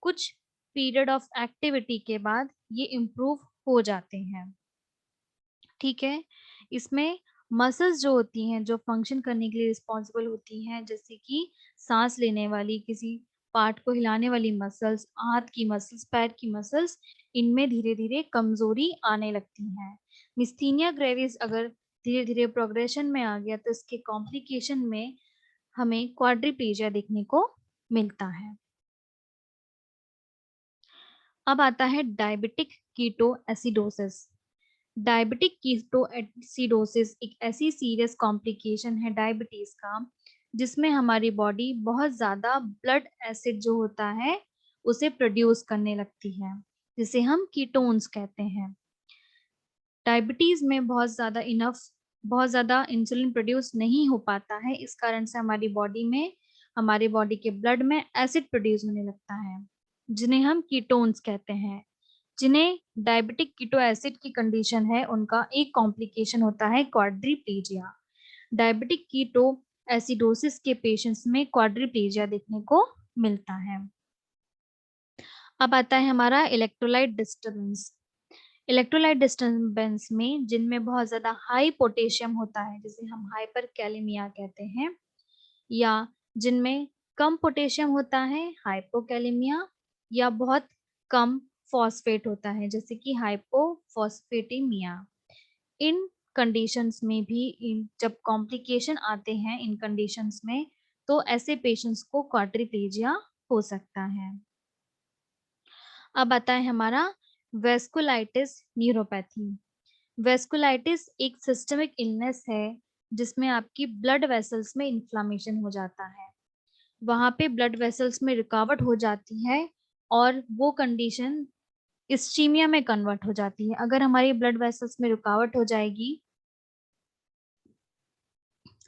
कुछ पीरियड ऑफ एक्टिविटी के बाद ये इम्प्रूव हो जाते हैं। ठीक है, इसमें मसल्स जो होती हैं जो फंक्शन करने के लिए रिस्पॉन्सिबल होती हैं, जैसे कि सांस लेने वाली, किसी पार्ट को हिलाने वाली मसल्स, हाथ की मसल्स, पैर की मसल्स, इनमें धीरे धीरे कमजोरी आने लगती है। मिस्थीनिया ग्रेविस अगर धीरे धीरे प्रोग्रेशन में आ गया तो इसके कॉम्प्लिकेशन में हमें क्वाड्रिप्लेजिया देखने को मिलता है। अब आता है diabetic keto acidosis. Diabetic ketoacidosis एक ऐसी सीरियस कॉम्प्लिकेशन है डायबिटीज का जिसमें हमारी बॉडी बहुत ज्यादा ब्लड एसिड जो होता है उसे प्रोड्यूस करने लगती है, जिसे हम कीटोन्स कहते हैं। डायबिटीज में बहुत ज्यादा इंसुलिन प्रोड्यूस नहीं हो पाता है, इस कारण से हमारी बॉडी के ब्लड में एसिड प्रोड्यूस होने लगता है, जिन्हें हम कीटोन्स कहते हैं। जिन्हें डायबिटिक कीटो एसिड की कंडीशन है उनका एक कॉम्प्लिकेशन होता है क्वाड्रिप्लेजिया। डायबिटिक कीटो एसिडोसिस के पेशेंट्स में क्वाड्रिप्लेजिया देखने को मिलता है। अब आता है हमारा इलेक्ट्रोलाइट डिस्टर्बेंस। इलेक्ट्रोलाइट डिस्टर्बेंस में जिनमें बहुत ज्यादा हाई पोटेशियम होता है, जिसे हम हाइपरकैलेमिया कहते हैं, या जिनमें कम पोटेशियम होता है, हाइपोकैलेमिया, या बहुत कम फॉस्फेट होता है, जैसे कि हाइपोफॉस्फेटेमिया। इन कंडीशंस में भी जब कॉम्प्लिकेशन आते हैं इन कंडीशंस में, तो ऐसे पेशेंट्स को क्वाड्रिप्लेजिया हो सकता है। अब आता है हमारा वेस्कुलाइटिस न्यूरोपैथी। वेस्कुलाइटिस एक सिस्टमिक इलनेस है जिसमें आपकी ब्लड वेसल्स में इन्फ्लामेशन हो जाता है, वहां पे ब्लड वेसल्स में रुकावट हो जाती है और वो कंडीशन इस्चीमिया में कन्वर्ट हो जाती है। अगर हमारी ब्लड वेसल्स में रुकावट हो जाएगी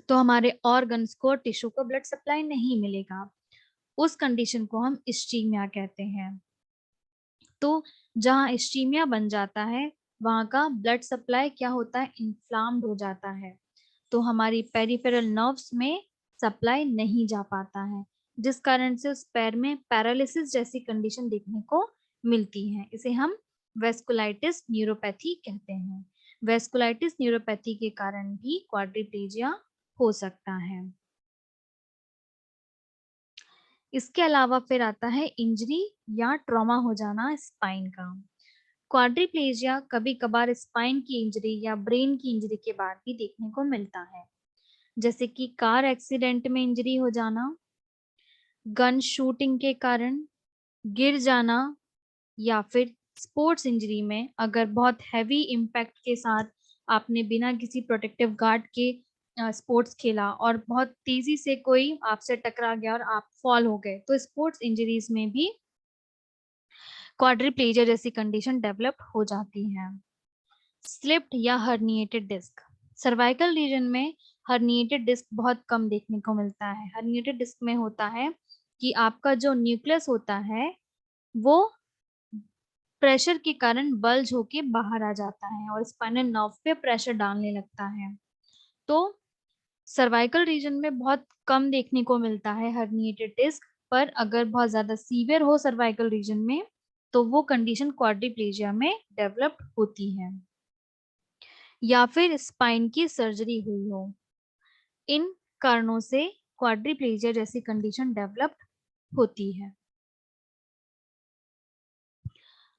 तो हमारे ऑर्गन्स को, टिश्यू को ब्लड सप्लाई नहीं मिलेगा, उस कंडीशन को हम इस्चीमिया कहते हैं। तो जहाँ इस्चीमिया बन जाता है वहां का ब्लड सप्लाई क्या होता है, इन्फ्लाम्ड हो जाता है, तो हमारी पेरिफेरल नर्व्स में सप्लाई नहीं जा पाता है, जिस कारण से उस पैर में पैरालिसिस जैसी कंडीशन देखने को मिलती है। इसे हम वेस्कुलाइटिस न्यूरोपैथी कहते हैं। वेस्कुलाइटिस न्यूरोपैथी के कारण भी क्वाड्रिप्लेजिया हो सकता है। इसके अलावा फिर आता है इंजरी या ट्रॉमा हो जाना स्पाइन का। क्वाड्रिप्लेजिया कभी कभार स्पाइन की इंजरी या ब्रेन की इंजरी के बाद भी देखने को मिलता है, जैसे कि कार एक्सीडेंट में इंजरी हो जाना, गन शूटिंग के कारण गिर जाना, या फिर स्पोर्ट्स इंजरी में अगर बहुत हैवी इम्पैक्ट के साथ आपने बिना किसी प्रोटेक्टिव गार्ड के स्पोर्ट्स खेला और बहुत तेजी से कोई आपसे टकरा गया और आप फॉल हो गए, तो स्पोर्ट्स इंजरीज में भी क्वाड्रिप्लेजिया जैसी कंडीशन डेवलप हो जाती है। स्लिप्ड या हर्निएटेड डिस्क, सर्वाइकल रीजन में हर्निएटेड डिस्क बहुत कम देखने को मिलता है। हर्निएटेड डिस्क में होता है कि आपका जो न्यूक्लियस होता है वो प्रेशर के कारण बल्ज होके बाहर आ जाता है और स्पाइनल नर्व पे प्रेशर डालने लगता है। तो सर्वाइकल रीजन में बहुत कम देखने को मिलता है हर्निएटेड डिस्क, पर अगर बहुत ज्यादा सीवियर हो सर्वाइकल रीजन में तो वो कंडीशन क्वाड्रिप्लेजिया में डेवलप होती है, या फिर स्पाइन की सर्जरी हुई हो। इन कारणों से क्वाड्रिप्लेजिया जैसी कंडीशन डेवलप होती है।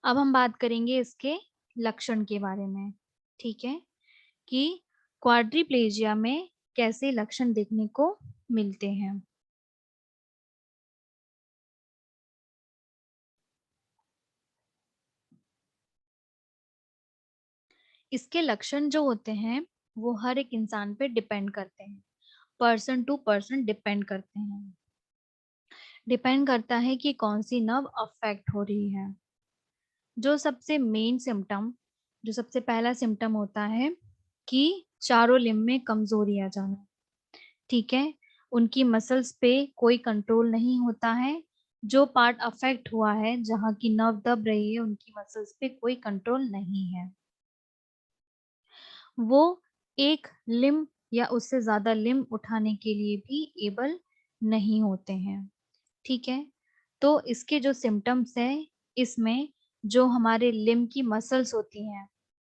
अब हम बात करेंगे इसके लक्षण के बारे में, ठीक है, कि क्वाड्रिप्लेजिया में कैसे लक्षण देखने को मिलते हैं। इसके लक्षण जो होते हैं वो हर एक इंसान पे डिपेंड करते हैं, पर्सन टू पर्सन डिपेंड करते हैं। डिपेंड करता है कि कौन सी नर्व अफेक्ट हो रही है। जो सबसे मेन सिम्टम, जो सबसे पहला सिम्टम होता है कि चारों लिम्ब में कमजोरी आ जाना, ठीक है, उनकी मसल्स पे कोई कंट्रोल नहीं होता है। जो पार्ट अफेक्ट हुआ है, जहाँ की नर्व दब रही है, उनकी मसल्स पे कोई कंट्रोल नहीं है। वो एक लिम्ब या उससे ज्यादा लिम्ब उठाने के लिए भी एबल नहीं होते हैं, ठीक है। तो इसके जो सिम्टम्स है, इसमें जो हमारे लिम्ब की मसल्स होती हैं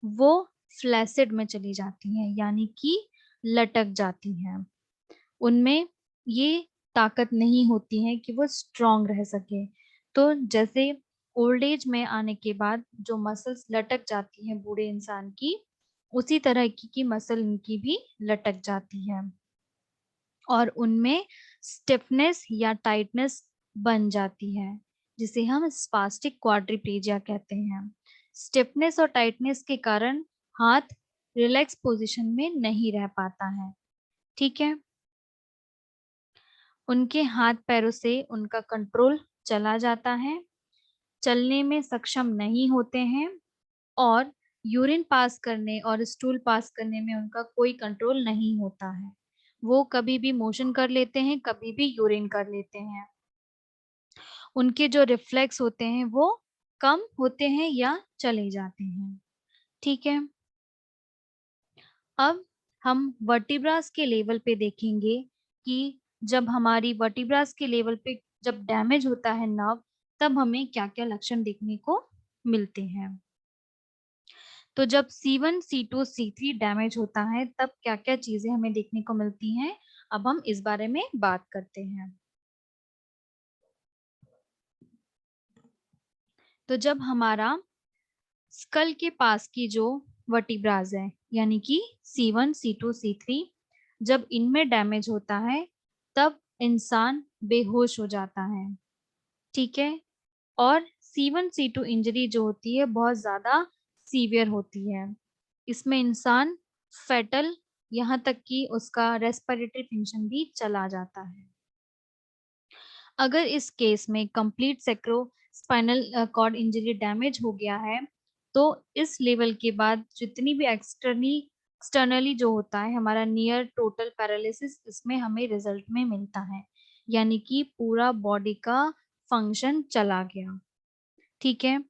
वो फ्लैसिड में चली जाती हैं, यानी कि लटक जाती हैं। उनमें ये ताकत नहीं होती है कि वो स्ट्रांग रह सके। तो जैसे ओल्ड एज में आने के बाद जो मसल्स लटक जाती हैं बूढ़े इंसान की, उसी तरह की मसल इनकी भी लटक जाती है और उनमें स्टिफनेस या टाइटनेस बन जाती है, जिसे हम स्पास्टिक क्वाड्रिप्लेजिया कहते हैं। स्टिफनेस और टाइटनेस के कारण हाथ रिलैक्स पोजीशन में नहीं रह पाता है, ठीक है। उनके हाथ पैरों से उनका कंट्रोल चला जाता है, चलने में सक्षम नहीं होते हैं और यूरिन पास करने और स्टूल पास करने में उनका कोई कंट्रोल नहीं होता है। वो कभी भी मोशन कर लेते हैं, कभी भी यूरिन कर लेते हैं। उनके जो रिफ्लेक्स होते हैं वो कम होते हैं या चले जाते हैं, ठीक है। अब हम वर्टिब्रास के लेवल पे देखेंगे कि जब हमारी वर्टिब्रास के लेवल पे जब डैमेज होता है नर्व, तब हमें क्या क्या लक्षण देखने को मिलते हैं। तो जब C1, C2, C3 डैमेज होता है तब क्या क्या चीजें हमें देखने को मिलती हैं, अब हम इस बारे में बात करते हैं। तो जब हमारा स्कल के पास की जो वर्टिब्राज है, यानी कि C1, C2, C3, जब इनमें डैमेज होता है तब इंसान बेहोश हो जाता है, ठीक है। और C1, C2 इंजरी जो होती है बहुत ज्यादा सीवियर होती है। इसमें इंसान फेटल, यहाँ तक कि उसका रेस्पिरेटरी फंक्शन भी चला जाता है। अगर इस केस में complete sacro spinal cord injury damage हो गया है, तो इस लेवल के बाद जितनी भी एक्सटर्नली जो होता है हमारा नियर टोटल पैरालिसिस, इसमें हमें रिजल्ट में मिलता है, यानी कि पूरा बॉडी का फंक्शन चला गया, ठीक है।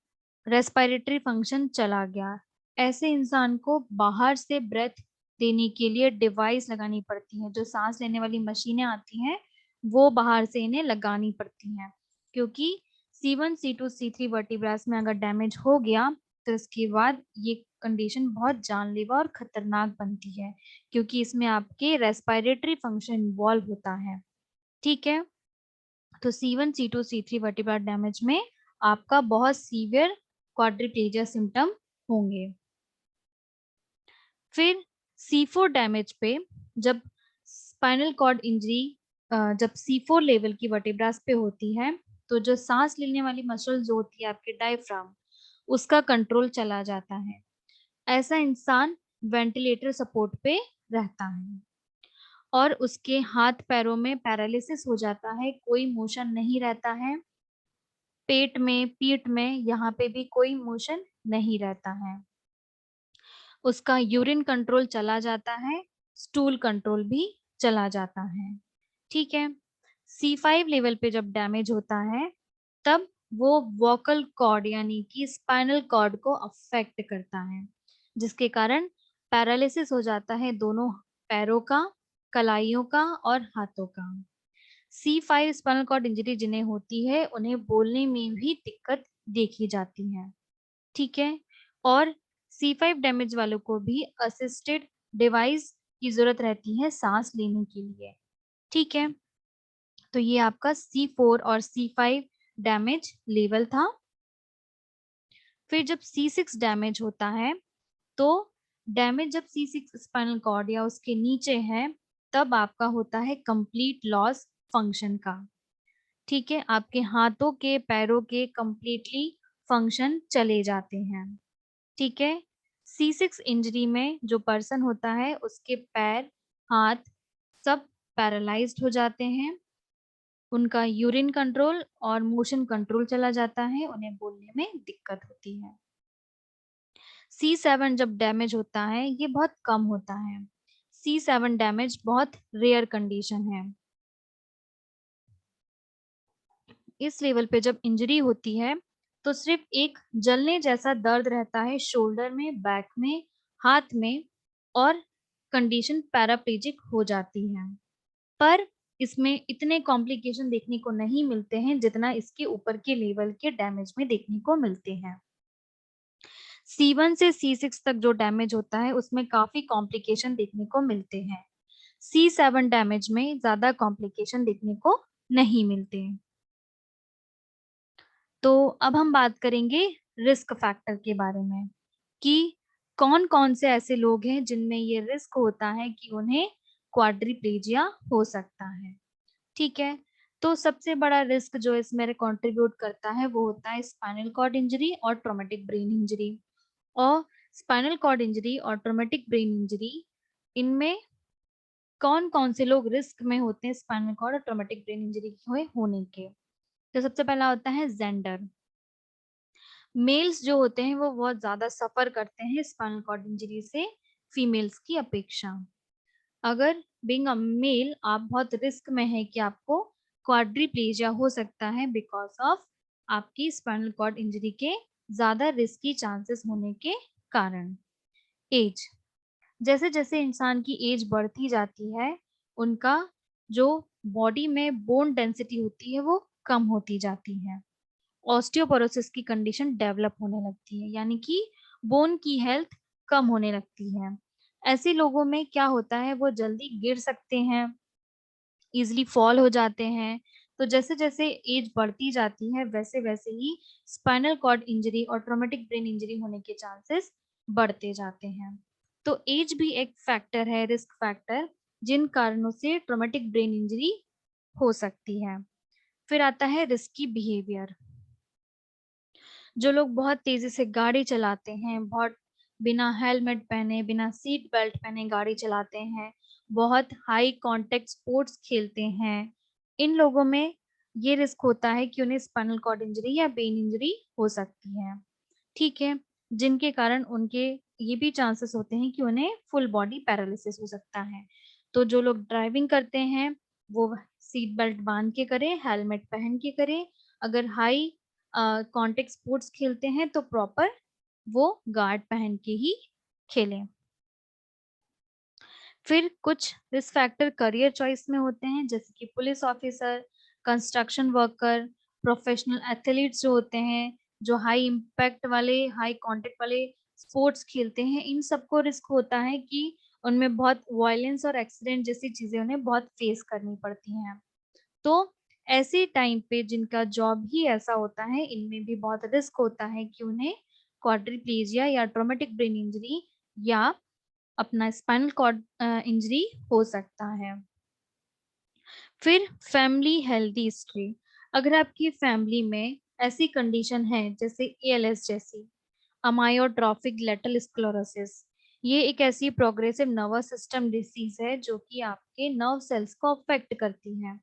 रेस्पिरेटरी फंक्शन चला गया। ऐसे इंसान को बाहर से ब्रेथ देने के लिए डिवाइस लगानी पड़ती है, जो सांस लेने वाली मशीनें आती हैं वो बाहर से इन्हें लगानी पड़ती हैं, क्योंकि C1, C2, C3 वर्टिब्रास में अगर डैमेज हो गया तो इसके बाद ये कंडीशन बहुत जानलेवा और खतरनाक बनती है, क्योंकि इसमें आपके रेस्पिरेटरी फंक्शन इन्वॉल्व होता है, ठीक है। तो C1, C2, C3 vertebra damage में आपका बहुत सीवियर क्वाड्रिप्लेजिया सिम्टम होंगे। फिर C4 डैमेज पे जब स्पाइनल कॉर्ड इंजरी जब C4 लेवल की वर्टिब्रास पे होती है तो जो सांस लेने वाली मसल जो होती है आपके डायफ्राम, उसका कंट्रोल चला जाता है। ऐसा इंसान वेंटिलेटर सपोर्ट पे रहता है और उसके हाथ पैरों में पैरालिसिस हो जाता है, कोई मोशन नहीं रहता है। पेट में, पीठ में, यहाँ पे भी कोई मोशन नहीं रहता है। उसका यूरिन कंट्रोल चला जाता है, स्टूल कंट्रोल भी चला जाता है। ठीक है। C5 लेवल पे जब डैमेज होता है तब वो वोकल कॉर्ड यानी कि स्पाइनल कॉर्ड को अफेक्ट करता है, जिसके कारण पैरालिसिस हो जाता है दोनों पैरों का, कलाइयों का और हाथों का। C5 स्पाइनल कॉर्ड इंजरी जिन्हें होती है उन्हें बोलने में भी दिक्कत देखी जाती है। ठीक है। और C5 डैमेज वालों को भी असिस्टेड डिवाइस की जरूरत रहती है सांस लेने के लिए। ठीक है। तो ये आपका C4 और C5 डैमेज लेवल था। फिर जब C6 डैमेज होता है तो डैमेज जब C6 स्पाइनल कॉर्ड या उसके नीचे है तब आपका होता है कंप्लीट लॉस फंक्शन का। ठीक है। आपके हाथों के, पैरों के कंप्लीटली फंक्शन चले जाते हैं। ठीक है। C6 इंजरी में जो पर्सन होता है उसके पैर, हाथ सब पैरालाइज्ड हो जाते हैं, उनका यूरिन कंट्रोल और मोशन कंट्रोल चला जाता है, उन्हें बोलने में दिक्कत होती है। C7 जब डैमेज होता है ये बहुत कम होता है। C7 डैमेज बहुत रेयर कंडीशन है। इस लेवल पे जब इंजरी होती है तो सिर्फ एक जलने जैसा दर्द रहता है शोल्डर में, बैक में, हाथ में और कंडीशन पैराप्लेजिक हो जाती है। पर इसमें इतने कॉम्प्लिकेशन देखने को नहीं मिलते हैं जितना इसके ऊपर के लेवल के डैमेज में देखने को मिलते हैं। C1 से C6 तक जो डैमेज होता है उसमें काफी कॉम्प्लिकेशन देखने को मिलते हैं। C7 डैमेज में ज्यादा कॉम्प्लिकेशन देखने को नहीं मिलते। तो अब हम बात करेंगे रिस्क फैक्टर के बारे में कि कौन कौन से ऐसे लोग हैं जिनमें ये रिस्क होता है कि उन्हें क्वाड्रिप्लेजिया हो सकता है। ठीक है। तो सबसे बड़ा रिस्क जो इसमें कंट्रीब्यूट करता है वो होता है स्पाइनल कॉर्ड इंजरी और ट्रॉमेटिक ब्रेन इंजरी। और स्पाइनल कॉर्ड इंजरी और ट्रॉमेटिक ब्रेन इंजरी, इनमें कौन कौन से लोग रिस्क में होते हैं स्पाइनल कॉर्ड और ट्रॉमेटिक ब्रेन इंजरी होने के। तो सबसे पहला होता है जेंडर। मेल्स जो होते हैं वो बहुत ज्यादा सफर करते हैं स्पाइनल कॉर्ड इंजरी से फीमेल्स की अपेक्षा। अगर बीइंग अ मेल आप बहुत रिस्क में है कि आपको क्वाड्रिप्लेजिया हो सकता है बिकॉज ऑफ आपकी स्पाइनल कॉर्ड इंजरी के ज्यादा रिस्की चांसेस होने के कारण। एज, जैसे जैसे इंसान की एज बढ़ती जाती है उनका जो बॉडी में बोन डेंसिटी होती है वो कम होती जाती है, ऑस्टियोपोरोसिस की कंडीशन डेवलप होने लगती है, यानी कि बोन की हेल्थ कम होने लगती है। ऐसे लोगों में क्या होता है वो जल्दी गिर सकते हैं, इजिली फॉल हो जाते हैं। तो जैसे जैसे एज बढ़ती जाती है वैसे वैसे ही स्पाइनल कॉर्ड इंजरी और ट्रॉमेटिक ब्रेन इंजरी होने के चांसेस बढ़ते जाते हैं। तो एज भी एक फैक्टर है, रिस्क फैक्टर, जिन कारणों से ट्रॉमेटिक ब्रेन इंजरी हो सकती है। फिर आता है रिस्की बिहेवियर। जो लोग बहुत तेजी से गाड़ी चलाते हैं, बहुत बिना हेलमेट पहने, बिना सीट बेल्ट पहने गाड़ी चलाते हैं, बहुत हाई कांटेक्ट स्पोर्ट्स खेलते हैं, इन लोगों में ये रिस्क होता है कि उन्हें स्पाइनल कॉर्ड इंजरी या ब्रेन इंजरी हो सकती है। ठीक है। जिनके कारण उनके ये भी चांसेस होते हैं कि उन्हें फुल बॉडी पैरालिसिस हो सकता है। तो जो लोग ड्राइविंग करते हैं वो सीट बेल्ट बांध के करें, हेलमेट पहन के करें। अगर हाई कांटेक्ट स्पोर्ट्स खेलते हैं तो प्रॉपर वो गार्ड पहन के ही खेलें। फिर कुछ रिस्क फैक्टर करियर चॉइस में होते हैं जैसे कि police officer, construction worker, professional athletes जो होते हैं, जो हाई इम्पैक्ट वाले, हाई कांटेक्ट वाले स्पोर्ट्स खेलते हैं, इन सबको रिस्क होता है कि उनमें बहुत वायलेंस और एक्सीडेंट जैसी चीजें उन्हें बहुत फेस करनी पड़ती हैं। तो ऐसे टाइम पे जिनका जॉब ही ऐसा होता है, इनमें भी बहुत रिस्क होता है कि उन्हें क्वाड्रिप्लेजिया या ट्रॉमेटिक ब्रेन इंजरी या अपना स्पाइनल कॉर्ड इंजरी हो सकता है। फिर फैमिली हेल्दी हिस्ट्री, अगर आपकी फैमिली में ऐसी कंडीशन है जैसे एएलएस जैसी, अमायोट्रोफिक लेटल स्क्लेरोसिस, ये एक ऐसी प्रोग्रेसिव नर्वस सिस्टम डिसीज है जो कि आपके नर्व सेल्स को अफेक्ट करती है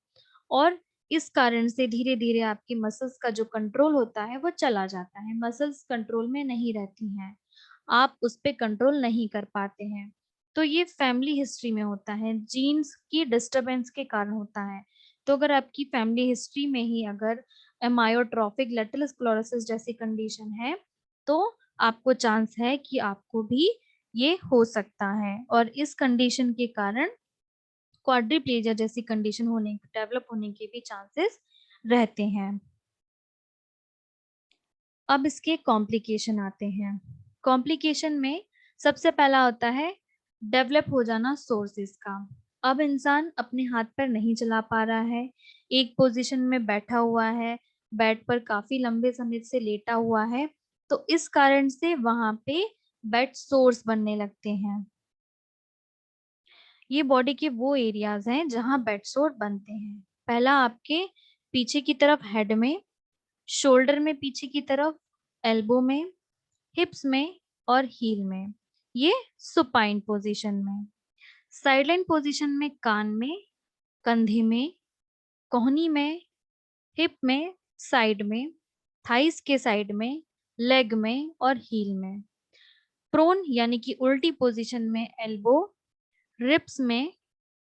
और इस कारण से धीरे धीरे आपकी मसल्स का जो कंट्रोल होता है वो चला जाता है, मसल्स कंट्रोल में नहीं रहती हैं, आप उस पर कंट्रोल नहीं कर पाते हैं। तो ये फैमिली हिस्ट्री में होता है, जीन्स की डिस्टरबेंस के कारण होता है। तो अगर आपकी फैमिली हिस्ट्री में ही अगर एमायोट्रोफिक लेटल स्क्लेरोसिस जैसी कंडीशन है तो आपको चांस है कि आपको भी ये हो सकता है और इस कंडीशन के कारण क्वाड्रिप्लेजिया जैसी कंडीशन होने डेवलप होने के भी चांसेस रहते हैं। अब इसके कॉम्प्लिकेशन आते हैं। कॉम्प्लिकेशन में सबसे पहला होता है डेवलप हो जाना सोर्सेस का। अब इंसान अपने हाथ पैर नहीं चला पा रहा है, एक पोजीशन में बैठा हुआ है, बेड पर काफी लंबे समय से लेटा हुआ है, तो इस कारण से वहां पे बेड सोर्स बनने लगते हैं। ये बॉडी के वो एरियाज हैं जहां बेड सोर बनते हैं। पहला आपके पीछे की तरफ हेड में, शोल्डर में पीछे की तरफ, एल्बो में, हिप्स में और हील में, ये सुपाइन पोजीशन में। साइडलाइन पोजीशन में कान में, कंधे में, कोहनी में, हिप में, साइड में, थाइस के साइड में, लेग में और हील में। प्रोन यानी कि उल्टी पोजीशन में एल्बो, रिप्स में,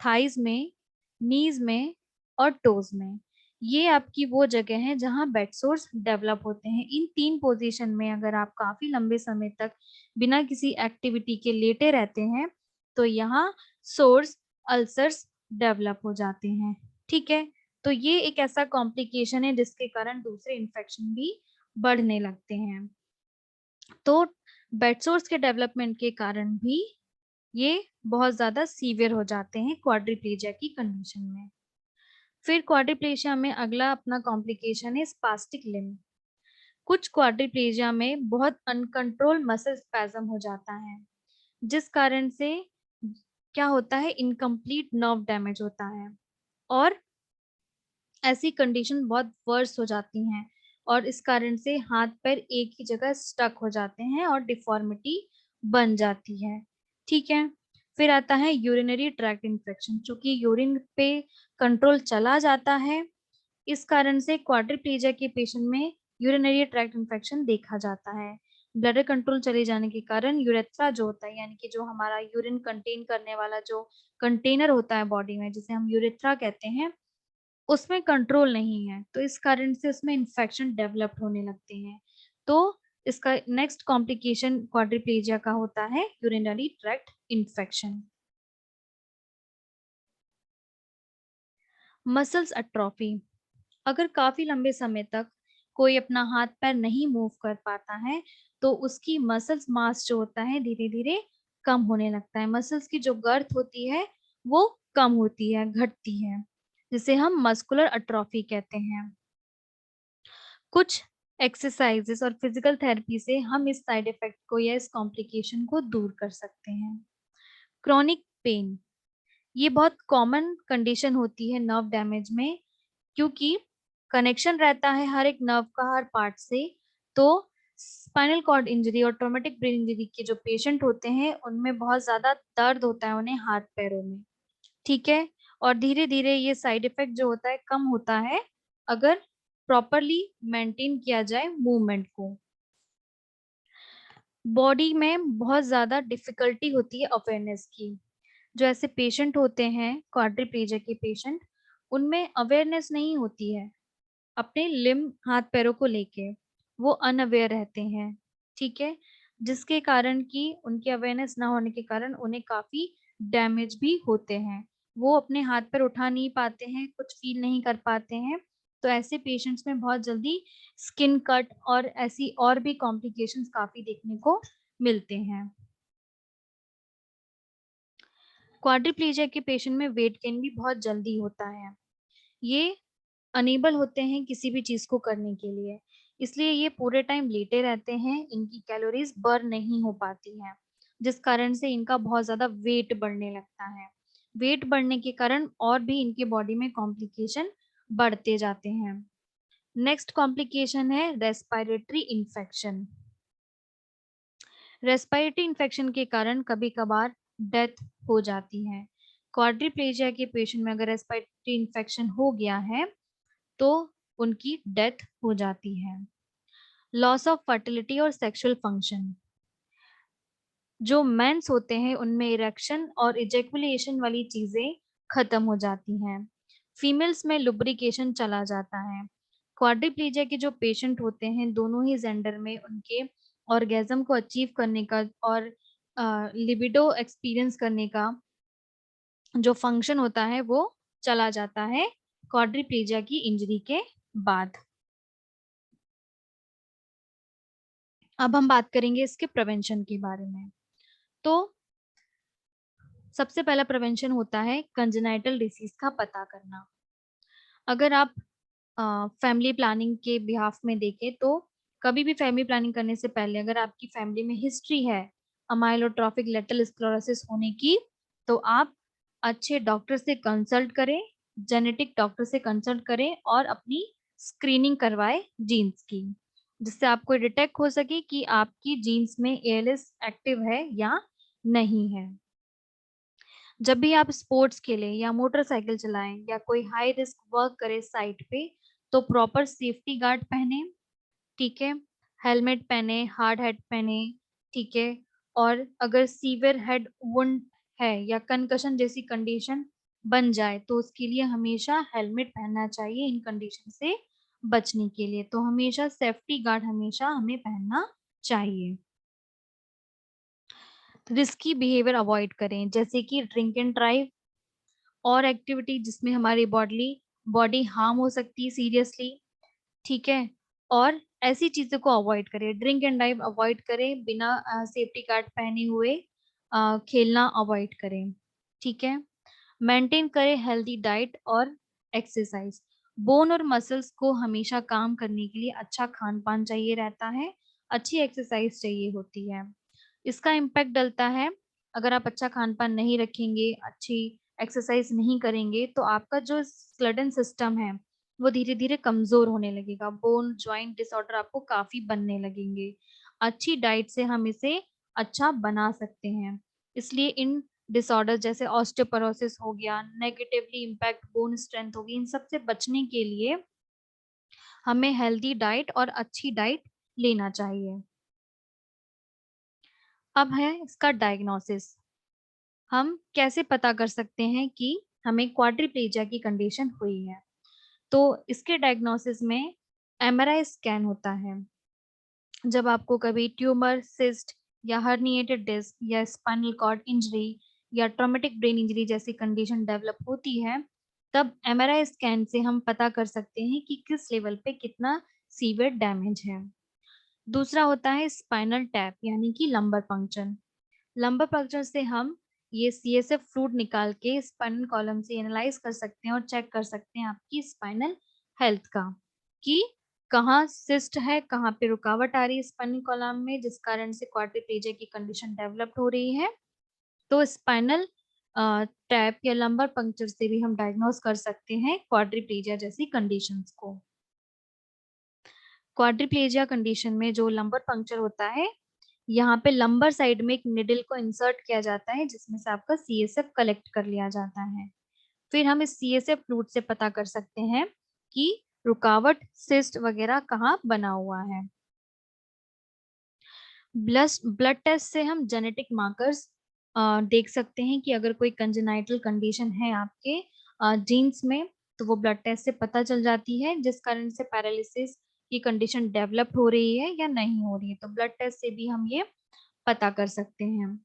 थाइज में, नीज में और टोज में। ये आपकी वो जगह है जहां बेड सोर्स डेवलप होते हैं। इन तीन पोजीशन में अगर आप काफी लंबे समय तक बिना किसी एक्टिविटी के लेटे रहते हैं तो यहाँ सोर्स अल्सर्स डेवलप हो जाते हैं। ठीक है, तो ये एक ऐसा कॉम्प्लिकेशन है जिसके कारण दूसरे इन्फेक्शन भी बढ़ने लगते हैं। तो बेड सोर्स के डेवलपमेंट के कारण भी ये बहुत ज्यादा सीवियर हो जाते हैं क्वाड्रिप्लेजिया की कंडीशन में। फिर क्वाड्रिप्लेजिया में अगला अपना कॉम्प्लिकेशन है स्पास्टिक लिम्ब। कुछ क्वाड्रिप्लेजिया में बहुत अनकंट्रोल मसल स्पैज्म हो जाता है जिस कारण से क्या होता है, इनकम्प्लीट नर्व डैमेज होता है और ऐसी कंडीशन बहुत वर्स हो जाती हैं और इस कारण से हाथ पैर एक ही जगह स्टक हो जाते हैं और डिफॉर्मिटी बन जाती है। ठीक है, फिर आता है यूरिनरी ट्रैक्ट इन्फेक्शन। चूंकि यूरिन पे कंट्रोल चला जाता है इस कारण से क्वाड्रिप्लेजिया के पेशेंट में यूरिनरी ट्रैक्ट इन्फेक्शन देखा जाता है। ब्लडर कंट्रोल चले जाने के कारण यूरेथ्रा जो होता है यानी कि जो हमारा यूरिन कंटेन करने वाला जो कंटेनर होता है बॉडी में जिसे हम यूरेथ्रा कहते हैं, उसमें कंट्रोल नहीं है तो इस कारण से उसमें इन्फेक्शन डेवलप होने लगते हैं। तो इसका नेक्स्ट कॉम्प्लिकेशन क्वाड्रिप्लेजिया का होता है urinary tract infection. Muscles atrophy, अगर काफी लंबे समय तक कोई अपना हाथ पैर नहीं मूव कर पाता है तो उसकी मसल्स मास जो होता है धीरे धीरे कम होने लगता है, मसल्स की जो गर्थ होती है वो कम होती है, घटती है, जिसे हम मस्कुलर अट्रोफी कहते हैं। कुछ एक्सरसाइजेस और फिजिकल थेरेपी से हम इस साइड इफेक्ट को या इस कॉम्प्लिकेशन को दूर कर सकते हैं। क्रॉनिक पेन, ये बहुत कॉमन कंडीशन होती है नर्व डैमेज में क्योंकि कनेक्शन रहता है हर एक नर्व का हर पार्ट से। तो स्पाइनल कॉर्ड इंजरी और ट्रॉमेटिक ब्रेन इंजरी के जो पेशेंट होते हैं उनमें बहुत ज्यादा दर्द होता है उन्हें हाथ पैरों में। ठीक है, और धीरे धीरे ये साइड इफेक्ट जो होता है कम होता है अगर प्रॉपरली मेंटेन किया जाए मूवमेंट को। बॉडी में बहुत ज्यादा डिफिकल्टी होती है अवेयरनेस की। जो ऐसे पेशेंट होते हैं क्वाड्रिप्लेजिया के पेशेंट, उनमें अवेयरनेस नहीं होती है अपने लिम्ब हाथ पैरों को लेके, वो अनअवेयर रहते हैं। ठीक है, जिसके कारण कि उनकी अवेयरनेस ना होने के कारण उन्हें काफी डैमेज भी होते हैं, वो अपने हाथ पैर उठा नहीं पाते हैं, कुछ फील नहीं कर पाते हैं। तो ऐसे पेशेंट्स में बहुत जल्दी स्किन कट और ऐसी और भी कॉम्प्लिकेशंस काफी देखने को मिलते हैं। क्वाड्रिप्लेजिया के पेशेंट में वेट गेन भी बहुत जल्दी होता है। ये अनेबल होते हैं किसी भी चीज को करने के लिए, इसलिए ये पूरे टाइम लेटे रहते हैं, इनकी कैलोरीज बर्न नहीं हो पाती हैं, जिस कारण से इनका बहुत ज्यादा वेट बढ़ने लगता है। वेट बढ़ने के कारण और भी इनके बॉडी में कॉम्प्लिकेशन बढ़ते जाते हैं। नेक्स्ट कॉम्प्लिकेशन है रेस्पिरेटरी इन्फेक्शन। रेस्पिरेटरी इन्फेक्शन के कारण कभी कभार डेथ हो जाती है। क्वाड्रिप्लेजिया के पेशेंट में अगर रेस्पिरेटरी इन्फेक्शन हो गया है तो उनकी डेथ हो जाती है। लॉस ऑफ फर्टिलिटी और सेक्सुअल फंक्शन, जो मेंस होते हैं उनमें इरेक्शन और इजेकुलेशन वाली चीजें खत्म हो जाती हैं। फीमेल्स में लुब्रिकेशन चला जाता है। क्वाड्रिप्लेजिया के जो पेशेंट होते हैं दोनों ही जेंडर में उनके ऑर्गेजम को अचीव करने का और लिबिडो एक्सपीरियंस करने का जो फंक्शन होता है वो चला जाता है क्वाड्रिप्लेजिया की इंजरी के बाद। अब हम बात करेंगे इसके प्रिवेंशन के बारे में। तो सबसे पहला प्रिवेंशन होता है कंजेनाइटल डिसीज का पता करना। अगर आप फैमिली प्लानिंग के बिहाफ में देखें तो कभी भी फैमिली प्लानिंग करने से पहले अगर आपकी फैमिली में हिस्ट्री है अमाइलोट्रोफिक लेटरल स्क्लेरोसिस होने की, तो आप अच्छे डॉक्टर से कंसल्ट करें, जेनेटिक डॉक्टर से कंसल्ट करें और अपनी स्क्रीनिंग करवाए जीन्स की, जिससे आपको डिटेक्ट हो सके कि आपकी जीन्स में एएलएस एक्टिव है या नहीं है। जब भी आप स्पोर्ट्स खेलें या मोटरसाइकिल चलाएं या कोई हाई रिस्क वर्क करे साइट पे, तो प्रॉपर सेफ्टी गार्ड पहने, ठीक है, हेलमेट पहने, हार्ड हेड पहने, ठीक है। और अगर सीवियर हेड वुंड है या कंकशन जैसी कंडीशन बन जाए तो उसके लिए हमेशा हेलमेट पहनना चाहिए इन कंडीशन से बचने के लिए। तो हमेशा सेफ्टी गार्ड हमेशा हमें पहनना चाहिए। रिस्की बिहेवियर अवॉइड करें, जैसे कि ड्रिंक एंड ड्राइव और एक्टिविटी जिसमें हमारी बॉडी हार्म हो सकती है सीरियसली, ठीक है। और ऐसी चीजों को अवॉइड करें, ड्रिंक एंड ड्राइव अवॉइड करें, बिना सेफ्टी गार्ड पहने हुए खेलना अवॉइड करें, ठीक है। मेंटेन करें हेल्दी डाइट और एक्सरसाइज। बोन और मसल्स को हमेशा काम करने के लिए अच्छा खान पान चाहिए रहता है, अच्छी एक्सरसाइज चाहिए होती है। इसका इम्पैक्ट डलता है, अगर आप अच्छा खान पान नहीं रखेंगे, अच्छी एक्सरसाइज नहीं करेंगे, तो आपका जो स्केलेटन सिस्टम है वो धीरे धीरे कमजोर होने लगेगा, बोन जॉइंट डिसऑर्डर आपको काफी बनने लगेंगे। अच्छी डाइट से हम इसे अच्छा बना सकते हैं। इसलिए इन डिसऑर्डर जैसे ऑस्टियोपोरोसिस हो गया, नेगेटिवली इम्पैक्ट बोन स्ट्रेंथ होगी, इन सब से बचने के लिए हमें हेल्दी डाइट और अच्छी डाइट लेना चाहिए। अब है इसका डायग्नोसिस। हम कैसे पता कर सकते हैं कि हमें क्वाड्रिप्लेजिया की कंडीशन हुई है? तो इसके डायग्नोसिस में एमआरआई स्कैन होता है। जब आपको कभी ट्यूमर, सिस्ट या हर्निएटेड डिस्क या स्पाइनल कॉर्ड इंजरी या ट्रॉमेटिक ब्रेन इंजरी जैसी कंडीशन डेवलप होती है, तब एमआरआई स्कैन से हम पता कर सकते हैं कि किस लेवल पे कितना सीवियर डैमेज है। दूसरा होता है स्पाइनल टैप यानी कि लंबर पंक्चर। लंबर पंक्चर से हम ये सीएसएफ फ्लूइड निकाल के स्पाइनल कॉलम से एनालाइज कर सकते हैं और चेक कर सकते हैं आपकी स्पाइनल हेल्थ का, कि कहाँ सिस्ट है, कहाँ पे रुकावट आ रही है स्पाइनल कॉलम में, जिस कारण से क्वाड्रिप्लेजिया की कंडीशन डेवलप हो रही है। तो स्पाइनल टैप या लंबर पंक्चर से भी हम डायग्नोस कर सकते हैं क्वाड्रिप्लेजिया जैसी कंडीशंस को। क्वाड्रिप्लेजिया कंडीशन में जो लंबर पंक्चर होता है, यहाँ पे लंबर साइड में एक निडल को इंसर्ट किया जाता है जिसमें से आपका सीएसएफ कलेक्ट कर लिया जाता है। फिर हम इस सीएसएफ फ्लूइड से पता कर सकते हैं कि रुकावट, सिस्ट वगैरह कहाँ बना हुआ है। ब्लड टेस्ट से हम जेनेटिक मार्कर्स देख सकते हैं कि अगर कोई कंजेनाइटल कंडीशन है आपके जीन्स में, तो वो ब्लड टेस्ट से पता चल जाती है, जिस कारण से पैरालिसिस की कंडीशन डेवलप हो रही है या नहीं हो रही है। तो ब्लड टेस्ट से भी हम ये पता कर सकते हैं।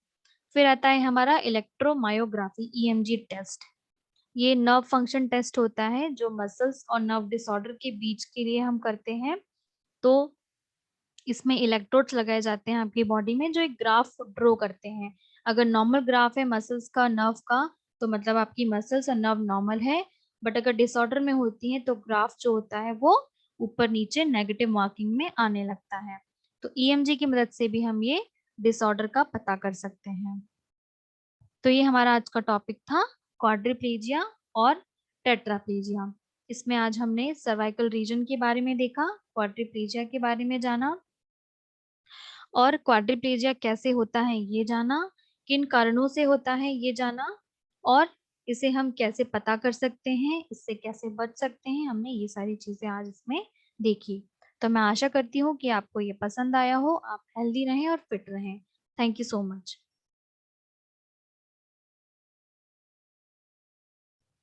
फिर आता है हमारा इलेक्ट्रोमायोग्राफी ईएमजी टेस्ट। ये नर्व फंक्शन टेस्ट होता है जो मसल्स और नर्व डिसऑर्डर के बीच के लिए हम करते हैं। तो इसमें इलेक्ट्रोड्स लगाए जाते हैं आपकी बॉडी में जो एक ग्राफ ड्रॉ करते हैं। अगर नॉर्मल ग्राफ है मसल्स का, नर्व का, तो मतलब आपकी मसल्स और नर्व नॉर्मल है। बट अगर डिसऑर्डर में होती हैं तो ग्राफ जो होता है वो ऊपर नीचे नेगेटिव मार्किंग में आने लगता है। तो ईएमजी की मदद से भी हम ये डिसऑर्डर का पता कर सकते हैं। तो ये हमारा आज का टॉपिक था क्वाड्रिप्लेजिया और टेट्राप्लेजिया। इसमें आज हमने सर्वाइकल रीजन के बारे में देखा, क्वाड्रिप्लेजिया के बारे में जाना और क्वाड्रिप्लेजिया कैसे होता है ये जाना, किन कारणों से होता है ये जाना, और इसे हम कैसे पता कर सकते हैं, इससे कैसे बच सकते हैं। हमने ये सारी चीजें आज इसमें देखी। तो मैं आशा करती हूँ कि आपको ये पसंद आया हो, आप हेल्दी रहें और फिट रहें। Thank you so much.